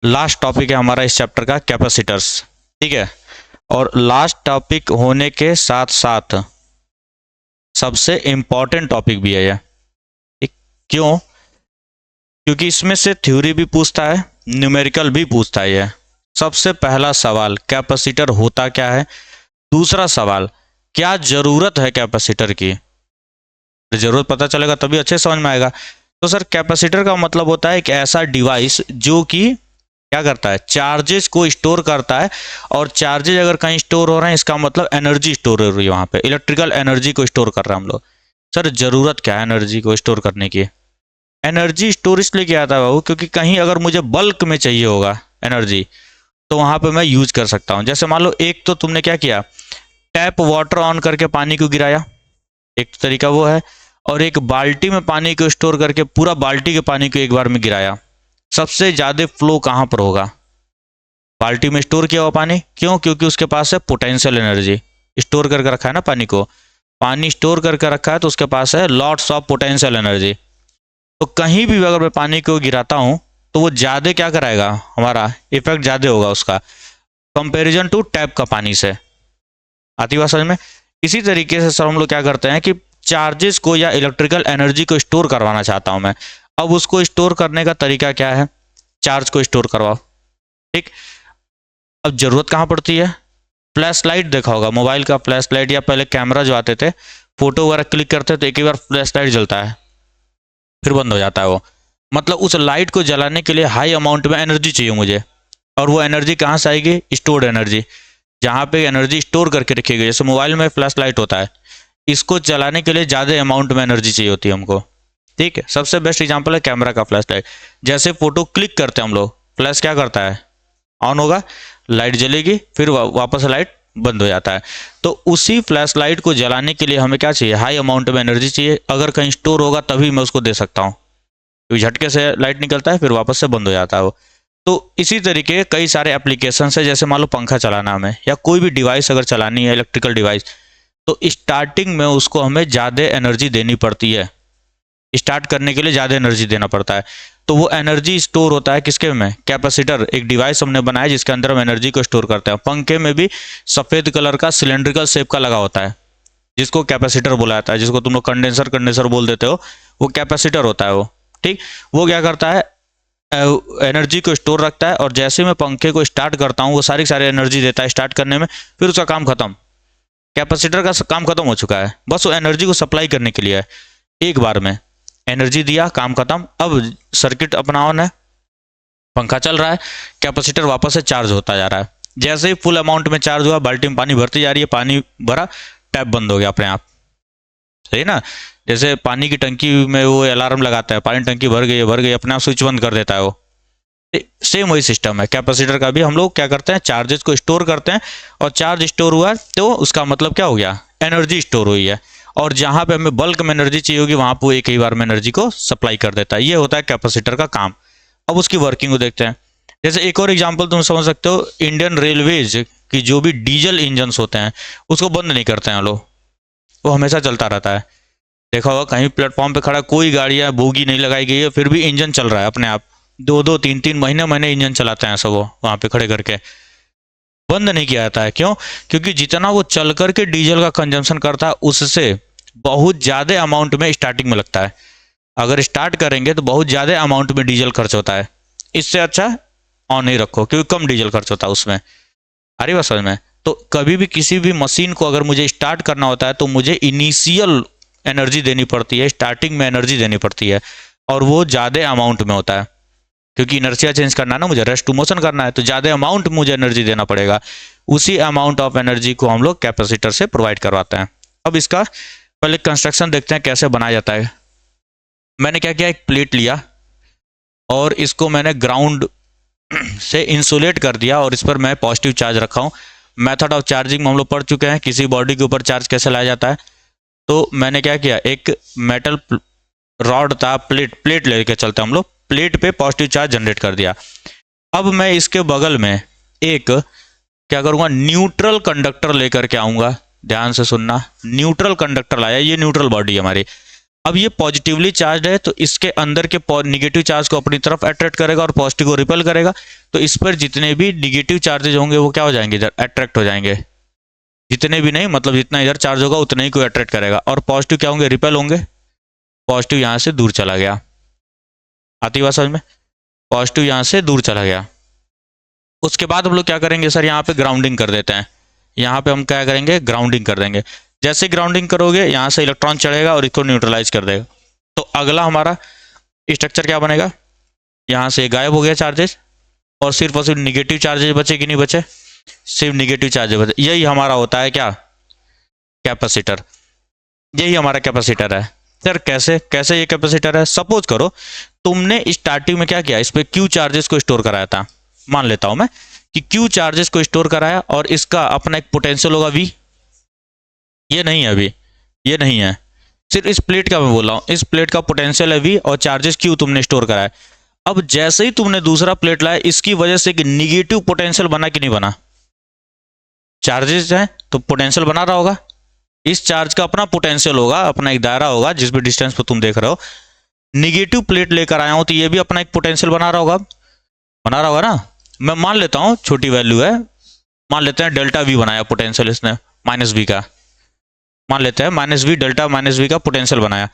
Last topic है हमारा इस चैप्टर का, कैपेसिटर्स। ठीक है, और लास्ट टॉपिक होने के साथ साथ सबसे इंपॉर्टेंट टॉपिक भी है यह। ठीक, क्यों? क्योंकि इसमें से थ्योरी भी पूछता है, न्यूमेरिकल भी पूछता है यह। सबसे पहला सवाल, कैपेसिटर होता क्या है। दूसरा सवाल, क्या जरूरत है कैपेसिटर की। जरूरत पता चलेगा तभी अच्छे समझ में आएगा। तो सर, कैपेसिटर का मतलब होता है एक ऐसा डिवाइस जो कि क्या करता है, चार्जेस को स्टोर करता है। और चार्जेस अगर कहीं स्टोर हो रहे हैं, इसका मतलब एनर्जी स्टोर हो रही है वहां पे, इलेक्ट्रिकल एनर्जी को स्टोर कर रहे हैं हम लोग। सर, जरूरत क्या है एनर्जी को स्टोर करने की। एनर्जी स्टोर इसलिए किया था बाबू, क्योंकि कहीं अगर मुझे बल्क में चाहिए होगा एनर्जी, तो वहां पे मैं यूज कर सकता हूं। जैसे मान लो, एक तो तुमने क्या किया, टैप वाटर ऑन करके पानी को गिराया, एक तरीका वो है। और एक बाल्टी में पानी को स्टोर करके पूरा बाल्टी के पानी को एक बार में गिराया। सबसे ज्यादा फ्लो कहां पर होगा, बाल्टी में स्टोर किया हुआ पानी। क्यों? क्योंकि उसके पास है पोटेंशियल एनर्जी, स्टोर करके रखा है ना पानी को। पानी स्टोर करके रखा है तो उसके पास है लॉट्स ऑफ पोटेंशियल एनर्जी। तो कहीं भी अगर मैं पानी को गिराता हूं, तो वो ज्यादा क्या कराएगा, हमारा इफेक्ट ज्यादा होगा उसका, कंपेरिजन टू टैप का पानी से। आती बात समझ में। इसी तरीके से सर हम लोग क्या करते हैं कि चार्जेस को या इलेक्ट्रिकल एनर्जी को स्टोर करवाना चाहता हूं मैं। अब उसको स्टोर करने का तरीका क्या है, चार्ज को स्टोर करवाओ। ठीक, अब जरूरत कहां पड़ती है, फ्लैश लाइट देखा होगा, मोबाइल का फ्लैश लाइट, या पहले कैमरा जो आते थे, फोटो वगैरह क्लिक करते तो एक ही बार फ्लैश लाइट जलता है, फिर बंद हो जाता है वो। मतलब उस लाइट को जलाने के लिए हाई अमाउंट में एनर्जी चाहिए मुझे। और वो एनर्जी कहाँ से आएगी, स्टोर्ड एनर्जी। जहाँ पे एनर्जी स्टोर करके रखी गई, जैसे मोबाइल में फ्लैश लाइट होता है, इसको चलाने के लिए ज़्यादा अमाउंट में एनर्जी चाहिए होती है हमको। ठीक है, सबसे बेस्ट एग्जांपल है कैमरा का फ्लैश लाइट। जैसे फोटो क्लिक करते हैं हम लोग, फ्लैश क्या करता है, ऑन होगा, लाइट जलेगी, फिर वापस लाइट बंद हो जाता है। तो उसी फ्लैश लाइट को जलाने के लिए हमें क्या चाहिए, हाई अमाउंट में एनर्जी चाहिए। अगर कहीं स्टोर होगा तभी मैं उसको दे सकता हूँ, क्योंकि झटके से लाइट निकलता है फिर वापस से बंद हो जाता है वो। तो इसी तरीके के कई सारे एप्लीकेशन है। जैसे मान लो पंखा चलाना हमें, या कोई भी डिवाइस अगर चलानी है, इलेक्ट्रिकल डिवाइस, तो स्टार्टिंग में उसको हमें ज़्यादा एनर्जी देनी पड़ती है। स्टार्ट करने के लिए ज़्यादा एनर्जी देना पड़ता है। तो वो एनर्जी स्टोर होता है किसके में, कैपेसिटर। एक डिवाइस हमने बनाया जिसके अंदर हम एनर्जी को स्टोर करते हैं। पंखे में भी सफ़ेद कलर का सिलेंड्रिकल शेप का लगा होता है, जिसको कैपेसिटर बोला जाता है, जिसको तुम लोग कंडेंसर कंडेंसर बोल देते हो, वो कैपेसिटर होता है वो। ठीक, वो क्या करता है, एनर्जी को स्टोर रखता है। और जैसे मैं पंखे को स्टार्ट करता हूँ, वो सारी सारी एनर्जी देता है स्टार्ट करने में, फिर उसका काम खत्म। कैपेसिटर का काम खत्म हो चुका है, बस वो एनर्जी को सप्लाई करने के लिए है। एक बार में एनर्जी दिया, काम खत्म। अब सर्किट अपना ऑन है, पंखा चल रहा है, कैपेसिटर वापस से चार्ज होता जा रहा है। जैसे ही फुल अमाउंट में चार्ज हुआ, बाल्टी में पानी भरती जा रही है, पानी भरा, टैप बंद हो गया अपने आप। सही ना। जैसे पानी की टंकी में वो अलार्म लगाता है, पानी टंकी भर गई, अपने आप स्विच बंद कर देता है वो। सेम वही सिस्टम है कैपेसिटर का भी। हम लोग क्या करते हैं, चार्जेस को स्टोर करते हैं, और चार्ज स्टोर हुआ तो उसका मतलब क्या हो गया, एनर्जी स्टोर हुई है। और जहां पे हमें बल्क में एनर्जी चाहिए होगी, वहां पर एक ही बार में एनर्जी को सप्लाई कर देता है। ये होता है कैपेसिटर का काम। अब उसकी वर्किंग को देखते हैं। जैसे एक और एग्जाम्पल तुम समझ सकते हो, इंडियन रेलवेज की जो भी डीजल इंजन होते हैं, उसको बंद नहीं करते हैं लोग, वो हमेशा चलता रहता है। देखा होगा कहीं प्लेटफॉर्म पे खड़ा कोई गाड़ियां बोगी नहीं लगाई गई है, फिर भी इंजन चल रहा है अपने आप। दो दो तीन तीन महीने महीने इंजन चलाते हैं सब, वो वहां पे खड़े करके, बंद नहीं किया जाता है। क्यों? क्योंकि जितना वो चल करके डीजल का कंजम्पशन करता है, उससे बहुत ज्यादा अमाउंट में स्टार्टिंग में लगता है। अगर स्टार्ट करेंगे तो बहुत ज्यादा अमाउंट में डीजल खर्च होता है। इससे अच्छा ऑन ही रखो, क्योंकि कम डीजल खर्च होता है उसमें। आ रही बात समझ में। तो कभी भी किसी भी मशीन को अगर मुझे स्टार्ट करना होता है, तो मुझे इनिशियल एनर्जी देनी पड़ती है, स्टार्टिंग में एनर्जी देनी पड़ती है, और वो ज़्यादा अमाउंट में होता है। क्योंकि इनर्शिया चेंज करना है ना मुझे, रेस्ट टू मोशन करना है, तो ज़्यादा अमाउंट मुझे एनर्जी देना पड़ेगा। उसी अमाउंट ऑफ एनर्जी को हम लोग कैपेसिटर से प्रोवाइड करवाते हैं। अब इसका पहले कंस्ट्रक्शन देखते हैं कैसे बनाया जाता है। मैंने क्या किया, एक प्लेट लिया और इसको मैंने ग्राउंड से इंसुलेट कर दिया, और इस पर मैं पॉजिटिव चार्ज रखा हूँ। मेथड ऑफ चार्जिंग में हम लोग पढ़ चुके हैं, किसी बॉडी के ऊपर चार्ज कैसे लाया जाता है। तो मैंने क्या किया, एक मेटल रॉड था, प्लेट लेके चलते हम लोग, प्लेट पे पॉजिटिव चार्ज जनरेट कर दिया। अब मैं इसके बगल में एक क्या करूंगा, न्यूट्रल कंडक्टर लेकर के आऊंगा। ध्यान से सुनना, न्यूट्रल कंडक्टर लाया, ये न्यूट्रल बॉडी है हमारी। अब ये पॉजिटिवली चार्ज है तो इसके अंदर के निगेटिव चार्ज को अपनी तरफ अट्रैक्ट करेगा और पॉजिटिव को रिपेल करेगा। तो इस पर जितने भी निगेटिव चार्जेज होंगे वो क्या हो जाएंगे, इधर अट्रैक्ट हो जाएंगे। जितने भी नहीं, मतलब जितना इधर चार्ज होगा उतना ही कोई अट्रैक्ट करेगा। और पॉजिटिव क्या होंगे, रिपेल होंगे। पॉजिटिव यहाँ से दूर चला गया। आती बात समझ में? पॉजिटिव यहाँ से दूर चला गया। उसके बाद हम लोग क्या करेंगे सर, यहाँ पे ग्राउंडिंग कर देते हैं। यहाँ पे हम क्या करेंगे, ग्राउंडिंग कर देंगे। जैसे ग्राउंडिंग करोगे यहाँ से इलेक्ट्रॉन चढ़ेगा और इसको न्यूट्रलाइज कर देगा। तो अगला हमारा स्ट्रक्चर क्या बनेगा, यहाँ से गायब हो गया चार्जेस और सिर्फ निगेटिव चार्जेस बचे कि नहीं बचे, सिर्फ निगेटिव चार्जेस बचे। यही हमारा होता है क्या, कैपेसिटर। यही हमारा कैपेसिटर है। सर कैसे कैसे ये कैपेसिटर है, सपोज करो तुमने स्टार्टिंग में क्या किया, इस पे क्यू चार्जेस को स्टोर कराया था। मान लेता हूं मैं कि क्यू चार्जेस को स्टोर कराया और इसका अपना एक पोटेंशियल होगा वी। ये नहीं है अभी, ये नहीं है, सिर्फ इस प्लेट का मैं बोल रहा हूं। इस प्लेट का पोटेंशियल है वी और चार्जेस क्यू तुमने स्टोर कराया। अब जैसे ही तुमने दूसरा प्लेट लाया, इसकी वजह से एक निगेटिव पोटेंशियल बना कि नहीं बना, चार्जेस है तो पोटेंशियल बना रहा होगा। इस चार्ज का अपना पोटेंशियल होगा, अपना एक दायरा होगा जिस भी डिस्टेंस पर तुम देख रहे हो। निगेटिव प्लेट लेकर आया हूं तो ये भी अपना एक पोटेंशियल बना रहा होगा, बना रहा होगा ना। मैं मान लेता हूं छोटी वैल्यू है, मान लेते हैं डेल्टा वी बनाया पोटेंशियल इसने, माइनस वी का, मान लेते हैं minus V, delta minus V का पोटेंशियल बनाया।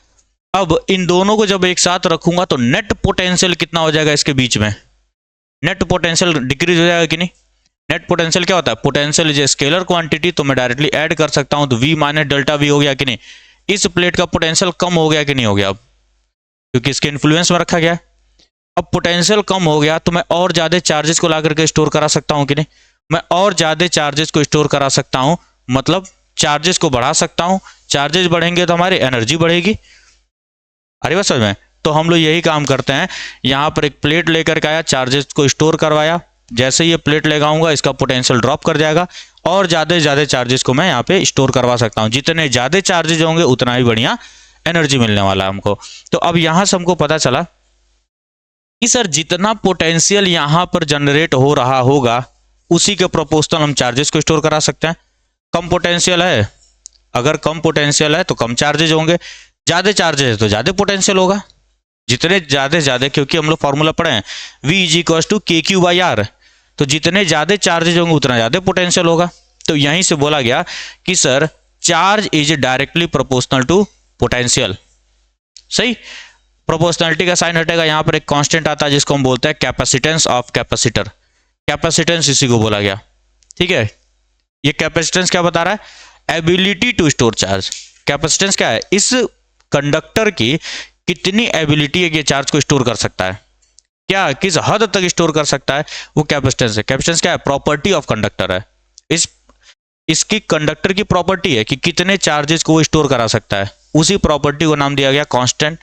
अब इन दोनों को जब एक साथ रखूंगा तो नेट पोटेंशियल कितना हो जाएगा इसके बीच में, नेट पोटेंशियल डिक्रीज हो जाएगा कि नहीं। नेट पोटेंशियल क्या होता है, potential is a scalar quantity, तो मैं डायरेक्टली ऐड कर सकता हूं, तो वी माइनस डेल्टा वी हो गया कि नहीं। इस प्लेट का पोटेंशियल कम हो गया कि नहीं हो गया, अब क्योंकि इसके इन्फ्लुएंस में रखा गया। अब पोटेंशियल कम हो गया तो मैं और ज्यादा चार्जेस को ला करके स्टोर करा सकता हूं कि नहीं, मैं और ज्यादा चार्जेस को स्टोर करा सकता हूं, मतलब चार्जेस को बढ़ा सकता हूं। चार्जेस बढ़ेंगे तो हमारी एनर्जी बढ़ेगी। अरे बस समझ में। तो हम लोग यही काम करते हैं, यहां पर एक प्लेट लेकर के आया, चार्जेस को स्टोर करवाया, जैसे ये प्लेट लगाऊंगा इसका पोटेंशियल ड्रॉप कर जाएगा और ज्यादा से ज्यादा चार्जेस को मैं यहाँ पे स्टोर करवा सकता हूँ। जितने ज्यादा चार्जेस होंगे उतना ही बढ़िया एनर्जी मिलने वाला है हमको। तो अब यहां से हमको पता चला कि सर जितना पोटेंशियल यहां पर जनरेट हो रहा होगा उसी के प्रोपोर्शनल हम चार्जेस को स्टोर करा सकते हैं। कम पोटेंशियल है, अगर कम पोटेंशियल है तो कम चार्जेज होंगे, ज्यादा चार्जेज है तो ज्यादा पोटेंशियल होगा। जितने ज्यादा, क्योंकि हम लोग फॉर्मूला पढ़े हैं V इज इक्वल टू के क्यू बाई आर, तो जितने ज्यादा चार्जेज होंगे उतना ज्यादा पोटेंशियल होगा। तो यहीं से बोला गया कि sir charge is directly proportional to potential. सही, प्रोपोर्शनलिटी का साइन हटेगा, यहां पर एक कांस्टेंट आता है जिसको हम बोलते हैं कैपेसिटेंस ऑफ कैपेसिटर। कैपेसिटेंस इसी को बोला गया, ठीक है। ये कैपेसिटेंस क्या बता रहा है, ability to store charge. Capacitance क्या है, इस कंडक्टर की कितनी एबिलिटी है कि चार्ज को स्टोर कर सकता है, क्या किस हद तक स्टोर कर सकता है, वो कैपेसिटेंस है। कैपेसिटेंस क्या है, प्रॉपर्टी ऑफ कंडक्टर है। इसकी कंडक्टर की प्रॉपर्टी है कि कितने चार्जेस को वो स्टोर करा सकता है, उसी प्रॉपर्टी को नाम दिया गया कांस्टेंट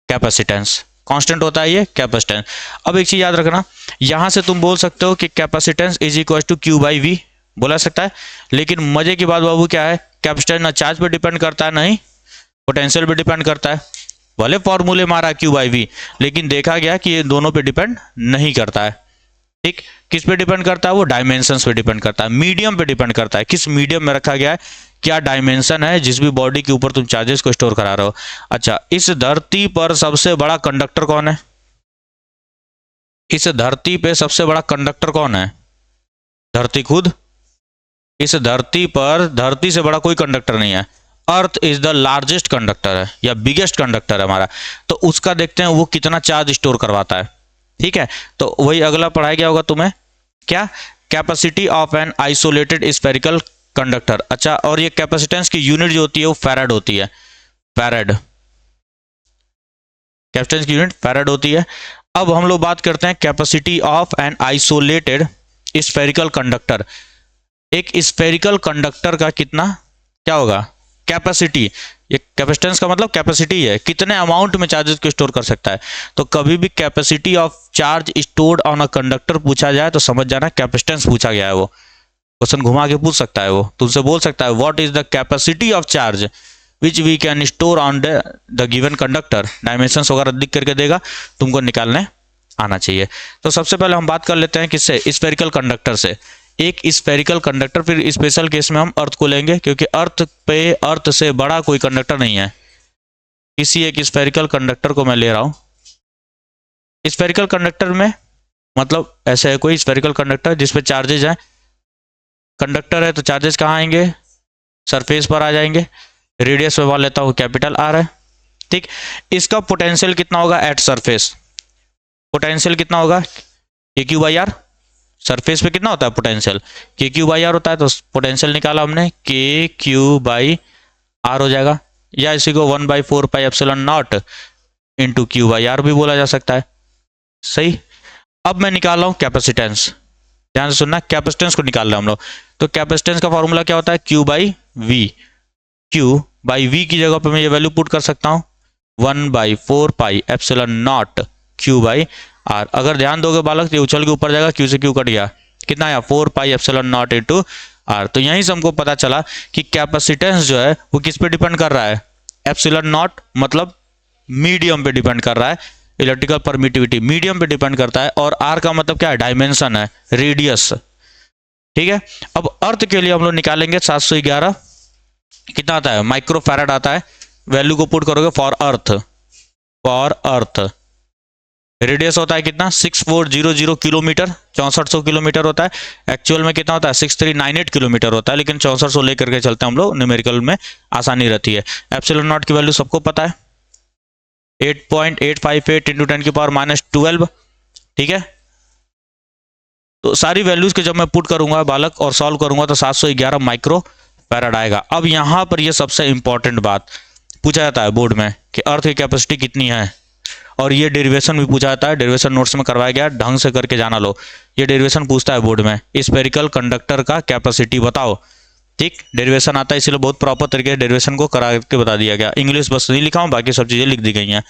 कैपेसिटेंस। कांस्टेंट होता है ये कैपेसिटेंस। अब एक चीज याद रखना, यहां से तुम बोल सकते हो कि capacitance is equal to Q by V, बोला सकता है। लेकिन मजे की बात बाबू क्या है, कैपेसिटेंस ना चार्ज पे डिपेंड करता है ना ही पोटेंशियल पे डिपेंड करता है। भले फॉर्मूले मारा क्यू बाई वी, लेकिन देखा गया कि ये दोनों पे डिपेंड नहीं करता है। ठीक, किस पे डिपेंड करता है, वो डायमेंशंस पे डिपेंड करता है, मीडियम पे डिपेंड करता है, किस मीडियम में रखा गया है, क्या डायमेंशन है जिस भी बॉडी के ऊपर तुम चार्जेस को स्टोर करा रहे हो। अच्छा, इस धरती पर सबसे बड़ा कंडक्टर कौन है, इस धरती पे सबसे बड़ा कंडक्टर कौन है, धरती खुद। इस धरती पर धरती से बड़ा कोई कंडक्टर नहीं है। Earth is the largest conductor है या बिगेस्ट कंडक्टर है हमारा, तो उसका देखते हैं वो कितना चार्ज स्टोर करवाता है। ठीक है, तो वही अगला पढ़ाया गया होगा तुम्हें, क्या, capacity of an isolated spherical conductor. अच्छा, और ये कैपेसिटेंस की यूनिट जो होती है वो फैराड होती है, फैराड, कैपेसिटेंस की यूनिट फैराड होती है। अब हम लोग बात करते हैं capacity of an isolated spherical conductor. एक स्फेरिकल कंडक्टर का कितना क्या होगा, कैपेसिटी। ये कैपेसिटेंस का मतलब कैपेसिटी है, कितने अमाउंट में चार्जेस को स्टोर कर सकता है। तो कभी भी capacity of charge stored on a conductor पूछा जाए तो समझ जाना कैपेसिटेंस पूछा गया है। वो क्वेश्चन घुमा के पूछ सकता है, वो तुमसे बोल सकता है what is the capacity of charge which we can store on the given conductor. Dimensions वगैरह लिख करके देगा, तुमको निकालने आना चाहिए। तो सबसे पहले हम बात कर लेते हैं किससे, स्फेरिकल कंडक्टर से। एक स्फेरिकल कंडक्टर, फिर स्पेशल केस में हम अर्थ को लेंगे क्योंकि अर्थ पे अर्थ से बड़ा कोई कंडक्टर नहीं है। किसी एक स्फेरिकल कंडक्टर को मैं ले रहा हूं। स्फेरिकल कंडक्टर में मतलब ऐसे है कोई स्फेरिकल कंडक्टर जिसपे चार्जेज है, कंडक्टर है तो चार्जेस कहाँ आएंगे, सरफेस पर आ जाएंगे। रेडियस में मान लेता हूँ कैपिटल आर है, ठीक। इसका पोटेंशियल कितना होगा एट सरफेस, पोटेंशियल कितना होगा के क्यू बाई आर। सरफेस पे कितना होता है पोटेंशियल, के क्यू बाई आर होता है, तो पोटेंशियल निकाला हमने के क्यू बाई आर हो जाएगा, या इसी को 1/4 pi epsilon naught into Q by R भी बोला जा सकता है, सही। अब मैं निकाल रहा हूँ कैपेसिटेंस, ध्यान से सुनना, कैपेसिटेंस को निकाल रहे हैं हम लोग। तो कैपेसिटेंस का फॉर्मूला क्या होता है, Q by V. Q by V की जगह पे मैं ये वैल्यू पुट कर सकता हूँ 1/4 pi epsilon naught Q by R. अगर ध्यान दोगे बालक तो ये उछल के ऊपर जाएगा, क्यू से क्यू कट गया, कितना आया 4 pi epsilon naught into R. तो यहीं से हमको पता चला कि कैपेसिटेंस जो है वो किस पे डिपेंड कर रहा है, एप्सिलॉन नॉट मतलब मीडियम पे डिपेंड कर रहा है, इलेक्ट्रिकल परमिटिविटी मीडियम पे डिपेंड करता है, और आर का मतलब क्या है, डायमेंशन है, रेडियस, ठीक है। अब अर्थ के लिए हम लोग निकालेंगे 711, कितना आता है माइक्रोफैराड आता है, वैल्यू को पुट करोगे फॉर अर्थ रेडियस होता है कितना 6400 किलोमीटर, 6400 किलोमीटर होता है। एक्चुअल में कितना होता है 6398 किलोमीटर होता है, लेकिन 6400 लेकर के चलते हैं हम लोग, न्यूमेरिकल में आसानी रहती है। एप्सिलॉन नॉट की वैल्यू सबको पता है 8.858 इंटू 10⁻12, ठीक है। तो सारी वैल्यूज के जब मैं पुट करूंगा बालक और सॉल्व करूंगा तो 711 माइक्रो फैराड आएगा। अब यहां पर ये सबसे इंपॉर्टेंट बात पूछा जाता है बोर्ड में कि अर्थ की कैपेसिटी कितनी है, और ये डेरिवेशन भी पूछा जाता है, डेरिवेशन नोट्स में करवाया गया, ढंग से करके जाना लो। ये डेरिवेशन पूछता है बोर्ड में, स्फेरिकल कंडक्टर का कैपेसिटी बताओ, ठीक। डेरिवेशन आता है, इसलिए बहुत प्रॉपर तरीके से डेरिवेशन को करा के बता दिया गया। इंग्लिश बस नहीं लिखा हूं, बाकी सब चीजें लिख दी गई हैं।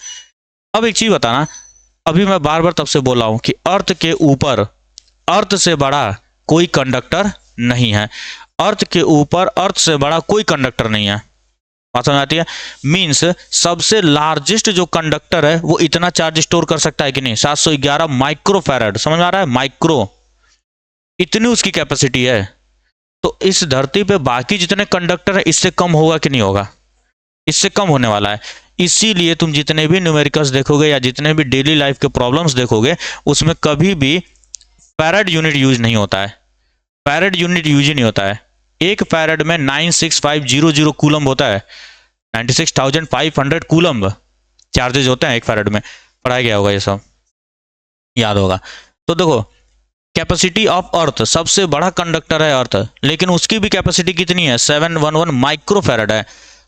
अब एक चीज बताना, अभी मैं बार बार तब से बोला हूं कि अर्थ के ऊपर अर्थ से बड़ा कोई कंडक्टर नहीं है, अर्थ के ऊपर अर्थ से बड़ा कोई कंडक्टर नहीं है, बात समझ आती है। मींस सबसे लार्जेस्ट जो कंडक्टर है वो इतना चार्ज स्टोर कर सकता है कि नहीं, 711 माइक्रोफैराड, समझ आ रहा है, माइक्रो, इतनी उसकी कैपेसिटी है। तो इस धरती पे बाकी जितने कंडक्टर है इससे कम होगा कि नहीं होगा, इससे कम होने वाला है। इसीलिए तुम जितने भी न्यूमेरिकल्स देखोगे या जितने भी डेली लाइफ के प्रॉब्लम्स देखोगे उसमें कभी भी फैराड यूनिट यूज नहीं होता है, फैराड यूनिट यूज ही नहीं होता है। एक फैराड में 96500 कूलम होता है, 96,500 कूलम चार्जेज होते हैं एक फैराड में, पढ़ाया गया होगा, ये सब याद होगा। तो देखो कैपेसिटी ऑफ अर्थ, सबसे बड़ा कंडक्टर है अर्थ, लेकिन उसकी भी कैपेसिटी कितनी है 711 माइक्रोफैराड है।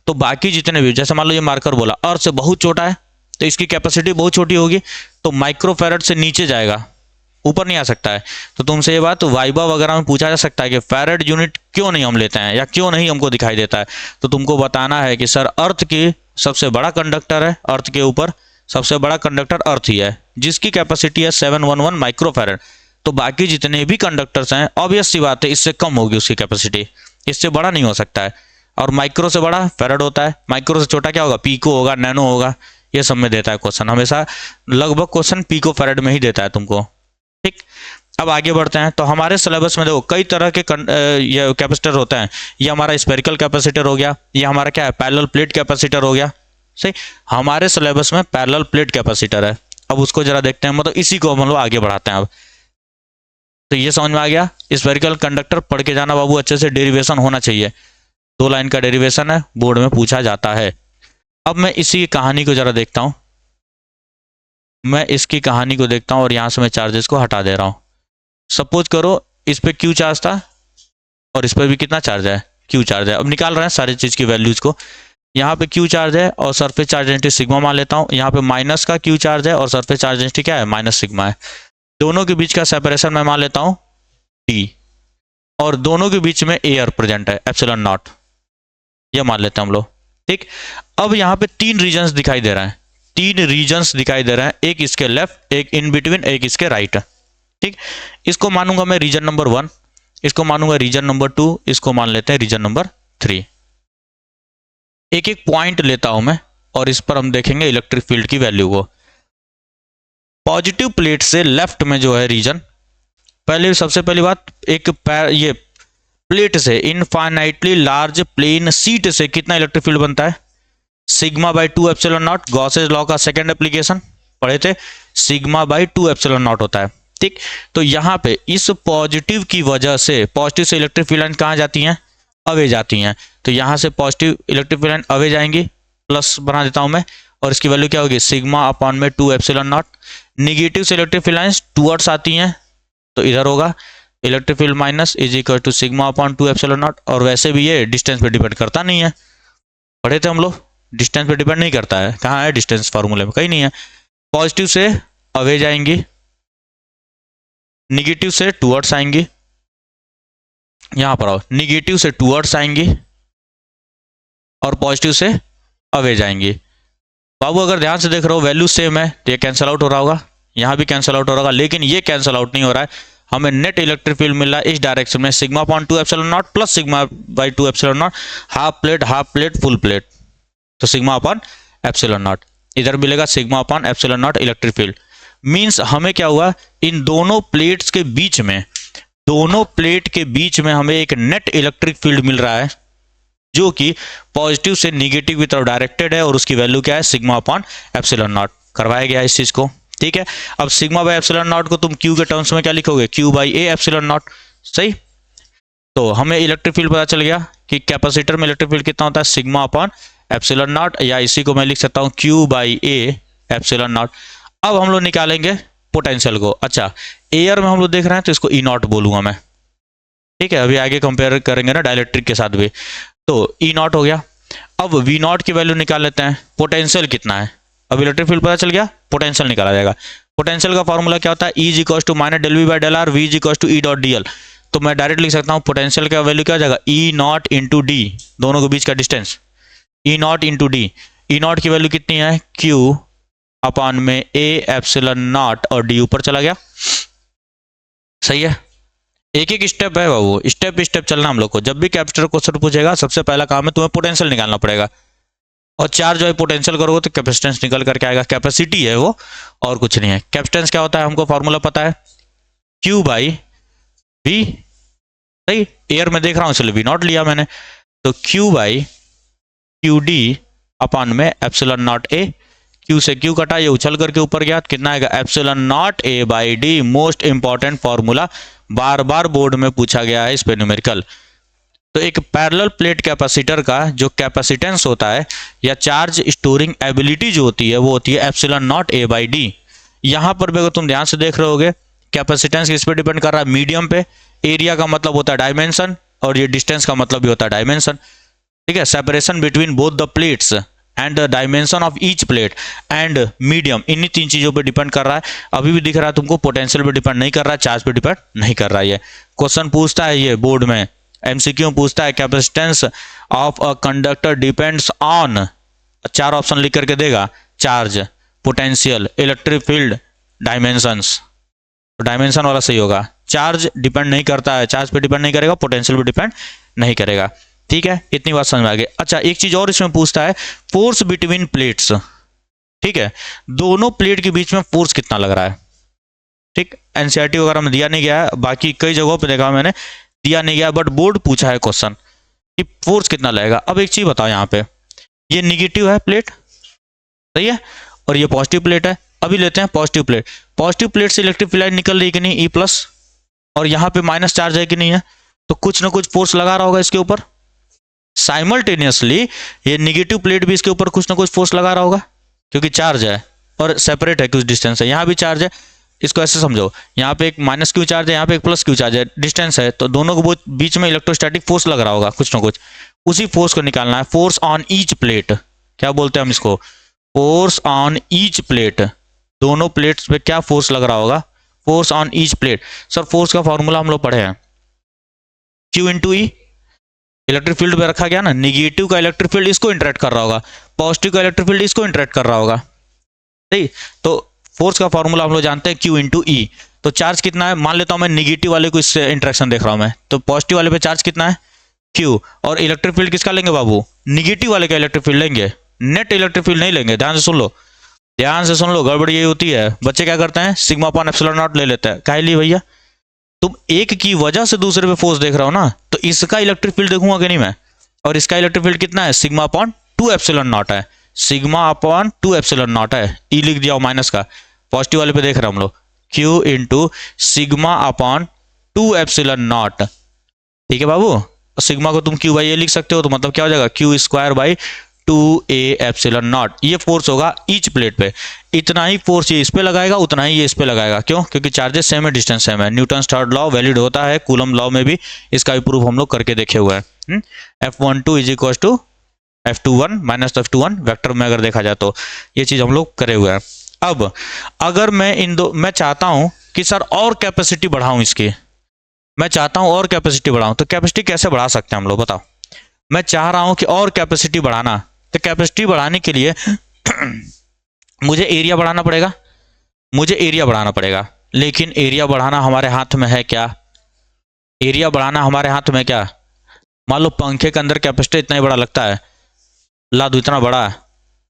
तो बाकी जितने भी, जैसे मान लो ये मार्कर बोला अर्थ से बहुत छोटा है तो इसकी कैपेसिटी बहुत छोटी होगी, तो माइक्रोफैराड से नीचे जाएगा, ऊपर नहीं आ सकता है। तो तुमसे ये बात वाइबा वगैरह में पूछा जा सकता है कि फैराड यूनिट क्यों नहीं हम लेते हैं या क्यों नहीं हमको दिखाई देता है, तो तुमको बताना है कि सर अर्थ की सबसे बड़ा कंडक्टर है, अर्थ के ऊपर सबसे बड़ा कंडक्टर अर्थ ही है जिसकी कैपेसिटी है 711 माइक्रोफैराड। तो बाकी जितने भी कंडक्टर्स हैं ऑब्वियस सी बात है इससे कम होगी उसकी कैपेसिटी, इससे बड़ा नहीं हो सकता है। और माइक्रो से बड़ा फैराड होता है, माइक्रो से छोटा क्या होगा, पीको होगा, नैनो होगा, ये सब में देता है क्वेश्चन, हमेशा लगभग क्वेश्चन पीको फैराड में ही देता है तुमको, ठीक। अब आगे बढ़ते हैं। तो हमारे सिलेबस में देखो कई तरह के ये कैपेसिटर होते हैं, ये हमारा स्फेरिकल कैपेसिटर हो गया, ये हमारा क्या है पैरेलल प्लेट कैपेसिटर हो गया, सही। हमारे सिलेबस में पैरेलल प्लेट कैपेसिटर है, अब उसको जरा देखते हैं, मतलब इसी को हम लोग आगे बढ़ाते हैं अब। तो ये समझ में आ गया, स्फेरिकल कंडक्टर पढ़ के जाना बाबू अच्छे से, डेरिवेशन होना चाहिए, 2 लाइन का डेरिवेशन है, बोर्ड में पूछा जाता है। अब मैं इसी कहानी को जरा देखता हूं, मैं इसकी कहानी को देखता हूं और यहां से मैं चार्जेस को हटा दे रहा हूं। सपोज करो इस पे क्यू चार्ज था और इस पे भी कितना चार्ज है, क्यू चार्ज है। अब निकाल रहे हैं सारी चीज की वैल्यूज को, यहाँ पे क्यू चार्ज है और सरफेस चार्ज डेंसिटी सिग्मा मान लेता हूँ, यहाँ पे माइनस का क्यू चार्ज है और सरफेस चार्ज डेंसिटी क्या है माइनस सिग्मा है। दोनों के बीच का सेपरेशन मैं मान लेता हूँ टी, और दोनों के बीच में एयर प्रेजेंट है एप्सिलॉन नॉट, ये मान लेते हैं हम लोग, ठीक। अब यहाँ पे 3 रीजन्स दिखाई दे रहे हैं, 3 रीजन्स दिखाई दे रहे हैं, एक इसके लेफ्ट, एक इन बिटवीन, एक इसके राइट, ठीक। इसको मानूंगा मैं रीजन नंबर 1, इसको मानूंगा रीजन नंबर 2, इसको मान लेते हैं रीजन नंबर 3। एक एक पॉइंट लेता हूं मैं और इस पर हम देखेंगे इलेक्ट्रिक फील्ड की वैल्यू को। पॉजिटिव प्लेट से लेफ्ट में जो है रीजन, पहले सबसे पहली बात, एक ये प्लेट से इनफाइनाइटली लार्ज प्लेन शीट से कितना इलेक्ट्रिक फील्ड बनता है, sigma by 2 epsilon not, Gauss's law का सेकंड एप्लीकेशन पढ़े थे, सिग्मा बाई 2 एप्सिलॉन नॉट होता है। ठीक, तो यहाँ पे इस पॉजिटिव की वजह से, पॉजिटिव से इलेक्ट्रिक फील्ड लाइन कहाँ जाती हैं, अवे जाती हैं, तो यहाँ से positive electric field line away जाएंगी, प्लस बना देता हूँ मैं, और इसकी वैल्यू क्या होगी, सिग्मा अपॉन में 2 एप्सिलॉन नॉट। निगेटिव से इलेक्ट्रिक फील्ड लाइन्स टूवर्ड्स आती हैं, तो इधर होगा electric field minus is equal to sigma upon 2 epsilon naught. और वैसे भी ये डिस्टेंस पे डिपेंड करता नहीं है, पढ़े थे हम लोग, डिस्टेंस पे डिपेंड नहीं करता है, कहाँ है डिस्टेंस फॉर्मूले में, कहीं नहीं है। पॉजिटिव से अवे जाएंगी, निगेटिव से टूवर्ड्स आएंगी, यहां पर आओ, निगेटिव से टूवर्ड्स आएंगी और पॉजिटिव से अवे जाएंगी। बाबू अगर ध्यान से देख रहे हो वैल्यू सेम है तो ये कैंसिल आउट हो रहा होगा, यहां भी कैंसिल आउट हो रहा होगा, लेकिन ये कैंसिल आउट नहीं हो रहा है, हमें नेट इलेक्ट्रिक फील्ड मिल रहा है इस डायरेक्शन में, sigma upon 2 epsilon not plus sigma by 2 epsilon not, half plate full plate, तो सिग्मा अपॉन एप्सिलॉन नॉट, इधर मिलेगा sigma upon epsilon not electric field. Means हमें क्या हुआ, इन दोनों प्लेट्स के बीच में, दोनों प्लेट के बीच में हमें एक नेट इलेक्ट्रिक फील्ड मिल रहा है जो कि पॉजिटिव से निगेटिव की तरफ डायरेक्टेड है, और उसकी वैल्यू क्या है, सिग्मा अपॉन एप्सिलॉन नॉट। करवाया गया इस चीज को, ठीक है। अब सिग्मा बाई एप्सिलॉन नॉट को तुम क्यू के टर्म्स में क्या लिखोगे, Q by A epsilon not, सही। तो हमें इलेक्ट्रिक फील्ड पता चल गया कि कैपेसिटर में इलेक्ट्रिक फील्ड कितना होता है, सिग्मा अपॉन एप्सिलॉन नॉट, या इसी को मैं लिख सकता हूं Q by A epsilon not. अब हम लोग निकालेंगे पोटेंशियल को। अच्छा, एयर में हम लोग देख रहे हैं तो इसको ई नॉट बोलूंगा मैं, ठीक है, अभी आगे कंपेयर करेंगे ना डाइलेक्ट्रिक के साथ भी। तो ई नॉट हो गया। अब वी नॉट की वैल्यू निकाल लेते हैं, पोटेंशियल कितना है, अब इलेक्ट्रिक फील्ड पता चल गया, पोटेंशियल निकाला जाएगा। पोटेंशियल का फॉर्मूला क्या होता है, E is equal to minus del V by del R, V is equal to E dot D L. तो मैं डायरेक्ट लिख सकता हूँ पोटेंशियल का वैल्यू क्या हो जाएगा, ई नॉट इंटू डी, दोनों के बीच का distance, E naught into D. E not की वैल्यू कितनी है, क्यू अपॉन में ए एप्सिलॉन नॉट, और डी ऊपर चला गया, सही है। एक एक स्टेप है बाबू, स्टेप स्टेप चलना हम लोग को। जब भी कैपेसिटर क्वेश्चन पूछेगा सबसे पहला काम है तुम्हें पोटेंशियल निकालना पड़ेगा, और चार्ज जो है पोटेंशियल करोगे तो कैपेसिटेंस निकल करके आएगा, कैपेसिटी है वो और कुछ नहीं है। कैपेसिटेंस क्या होता है हमको फॉर्मूला पता है, क्यू बाई वी, सही। एयर में देख रहा हूं इसलिए वी नॉट लिया मैंने, तो Q by Q D upon में एप्सिलॉन नॉट ए, क्यू से क्यू कटा, ये उछल करके ऊपर गया, कितना आएगा, epsilon naught A by D. Most important formula, bar bar board में पूछा गया है इस पे न्यूमेरिकल। तो एक पैरेलल प्लेट कैपेसिटर का जो कैपेसिटेंस होता है या चार्ज स्टोरिंग एबिलिटी जो होती है वो होती है epsilon naught A by D. यहां पर भी अगर तुम ध्यान से देख रहे होगे कैपेसिटेंस किस पे डिपेंड कर रहा है, मीडियम पे। एरिया का मतलब होता है डायमेंशन, और ये डिस्टेंस का मतलब भी होता है डायमेंशन, ठीक है। Separation between both the plates and the dimension of each plate and medium, इन्हीं तीन चीजों पे डिपेंड कर रहा है। अभी भी दिख रहा है तुमको, पोटेंशियल पे डिपेंड नहीं कर रहा है, चार्ज पे डिपेंड नहीं कर रहा है। ये क्वेश्चन पूछता है, ये बोर्ड में एमसीक्यू पूछता है, capacitance of a conductor depends on, चार ऑप्शन लिख करके देगा, charge, potential, electric field, dimensions. तो डायमेंशन वाला सही होगा। चार्ज डिपेंड नहीं करता है, चार्ज पे डिपेंड नहीं करेगा, पोटेंशियल पे डिपेंड नहीं करेगा, ठीक है। इतनी बात समझ में आ गई। अच्छा, एक चीज और इसमें पूछता है, फोर्स बिटवीन प्लेट्स, ठीक है, दोनों प्लेट के बीच में फोर्स कितना लग रहा है, ठीक। एनसीईआरटी वगैरह में दिया नहीं गया है, बाकी कई जगहों पे देखा मैंने दिया नहीं गया, बट बोर्ड पूछा है क्वेश्चन कि फोर्स कितना लगेगा। अब एक चीज बताओ, यहाँ पे ये निगेटिव है प्लेट, सही है, और ये पॉजिटिव प्लेट है। अभी लेते हैं पॉजिटिव प्लेट, पॉजिटिव प्लेट से इलेक्ट्रिक फील्ड निकल रही कि नहीं, ई प्लस, और यहाँ पे माइनस चार्ज है कि नहीं है, तो कुछ ना कुछ फोर्स लगा रहा होगा इसके ऊपर। साइमल्टेनियसली ये निगेटिव प्लेट भी इसके ऊपर कुछ ना कुछ फोर्स लगा रहा होगा, क्योंकि चार्ज है और सेपरेट है, कुछ डिस्टेंस है। यहाँ भी चार्ज है, इसको ऐसे समझो, यहाँ पे एक माइनस क्यू चार्ज है, यहाँ पे एक प्लस क्यू चार्ज है, डिस्टेंस है, तो दोनों को बीच में इलेक्ट्रोस्टैटिक फोर्स लग रहा होगा कुछ ना कुछ। उसी फोर्स को निकालना है, फोर्स ऑन ईच प्लेट, क्या बोलते हैं हम इसको, फोर्स ऑन ईच प्लेट। दोनों प्लेट्स पे क्या फोर्स लग रहा होगा, force on each plate. Sir force का फॉर्मूला हम लोग पढ़े हैं, क्यू इंटू ई, इलेक्ट्रिक फील्ड पे रखा गया ना, निगेटिव का इलेक्ट्रिक फील्ड इसको इंटरेक्ट कर रहा होगा, पॉजिटिव का इलेक्ट्रिक फील्ड इसको इंटरेक्ट कर रहा होगा, सही। तो फोर्स का फॉर्मूला हम लोग जानते हैं, क्यू इंटू ई। तो चार्ज कितना है, मान लेता हूं मैं निगेटिव वाले को इससे इंटरेक्शन देख रहा हूं मैं, तो पॉजिटिव वाले पे चार्ज कितना है, क्यू, और इलेक्ट्रिक फील्ड किसका लेंगे बाबू, निगेटिव वाले का इलेक्ट्रिक फील्ड लेंगे, नेट इलेक्ट्रिक फील्ड नहीं लेंगे। ध्यान से सुन लो, ध्यान से सुन लो, गड़बड़ ये होती है, बच्चे क्या करते हैं, सिग्मा अपॉन एप्सिलॉन नॉट ले लेते हैं। काहे लिए भैया, तुम एक की वजह से दूसरे पे फोर्स देख रहा हो ना, तो इसका इलेक्ट्रिक फील्ड देखूंगा कि नहीं मैं, और इसका इलेक्ट्रिक फील्ड कितना है, सिग्मा अपॉन 2 एप्सिलॉन नॉट है। सिग्मा अपॉन 2 एप्सिलॉन नॉट है, ई लिख दिया माइनस का, पॉजिटिव वाले पे देख रहे हैं हम लोग, Q into sigma upon 2 epsilon not. ठीक है बाबू, सिग्मा को तुम क्यू बाई ए लिख सकते हो, तो मतलब क्या हो जाएगा Q square by 2a epsilon not. ये फोर्स होगा ईच प्लेट पे, इतना ही फोर्स ये इस पे लगाएगा, उतना ही ये इस पे लगाएगा। क्यों? क्योंकि चार्जेस सेम है, डिस्टेंस सेम है। न्यूटन्स थर्ड लॉ वैलिड होता है, कूलम लॉ में भी इसका भी प्रूफ हम लोग करके देखे हुए हैं। F12 is equal to F21 minus F21 vector में अगर देखा जाए तो ये चीज हम लोग करे हुए हैं। अब अगर मैं चाहता हूं कि सर और कैपेसिटी बढ़ाऊं इसकी, मैं चाहता हूं और कैपेसिटी बढ़ाऊं, तो कैपेसिटी कैसे बढ़ा सकते हैं हम लोग, बताओ। मैं चाह रहा हूं कि और कैपेसिटी बढ़ाना, तो कैपेसिटी बढ़ाने के लिए मुझे एरिया बढ़ाना पड़ेगा, लेकिन एरिया बढ़ाना हमारे हाथ में है क्या? एरिया बढ़ाना हमारे हाथ में क्या? मान लो पंखे के अंदर कैपेसिटर इतना ही बड़ा लगता है, ला दो इतना बड़ा,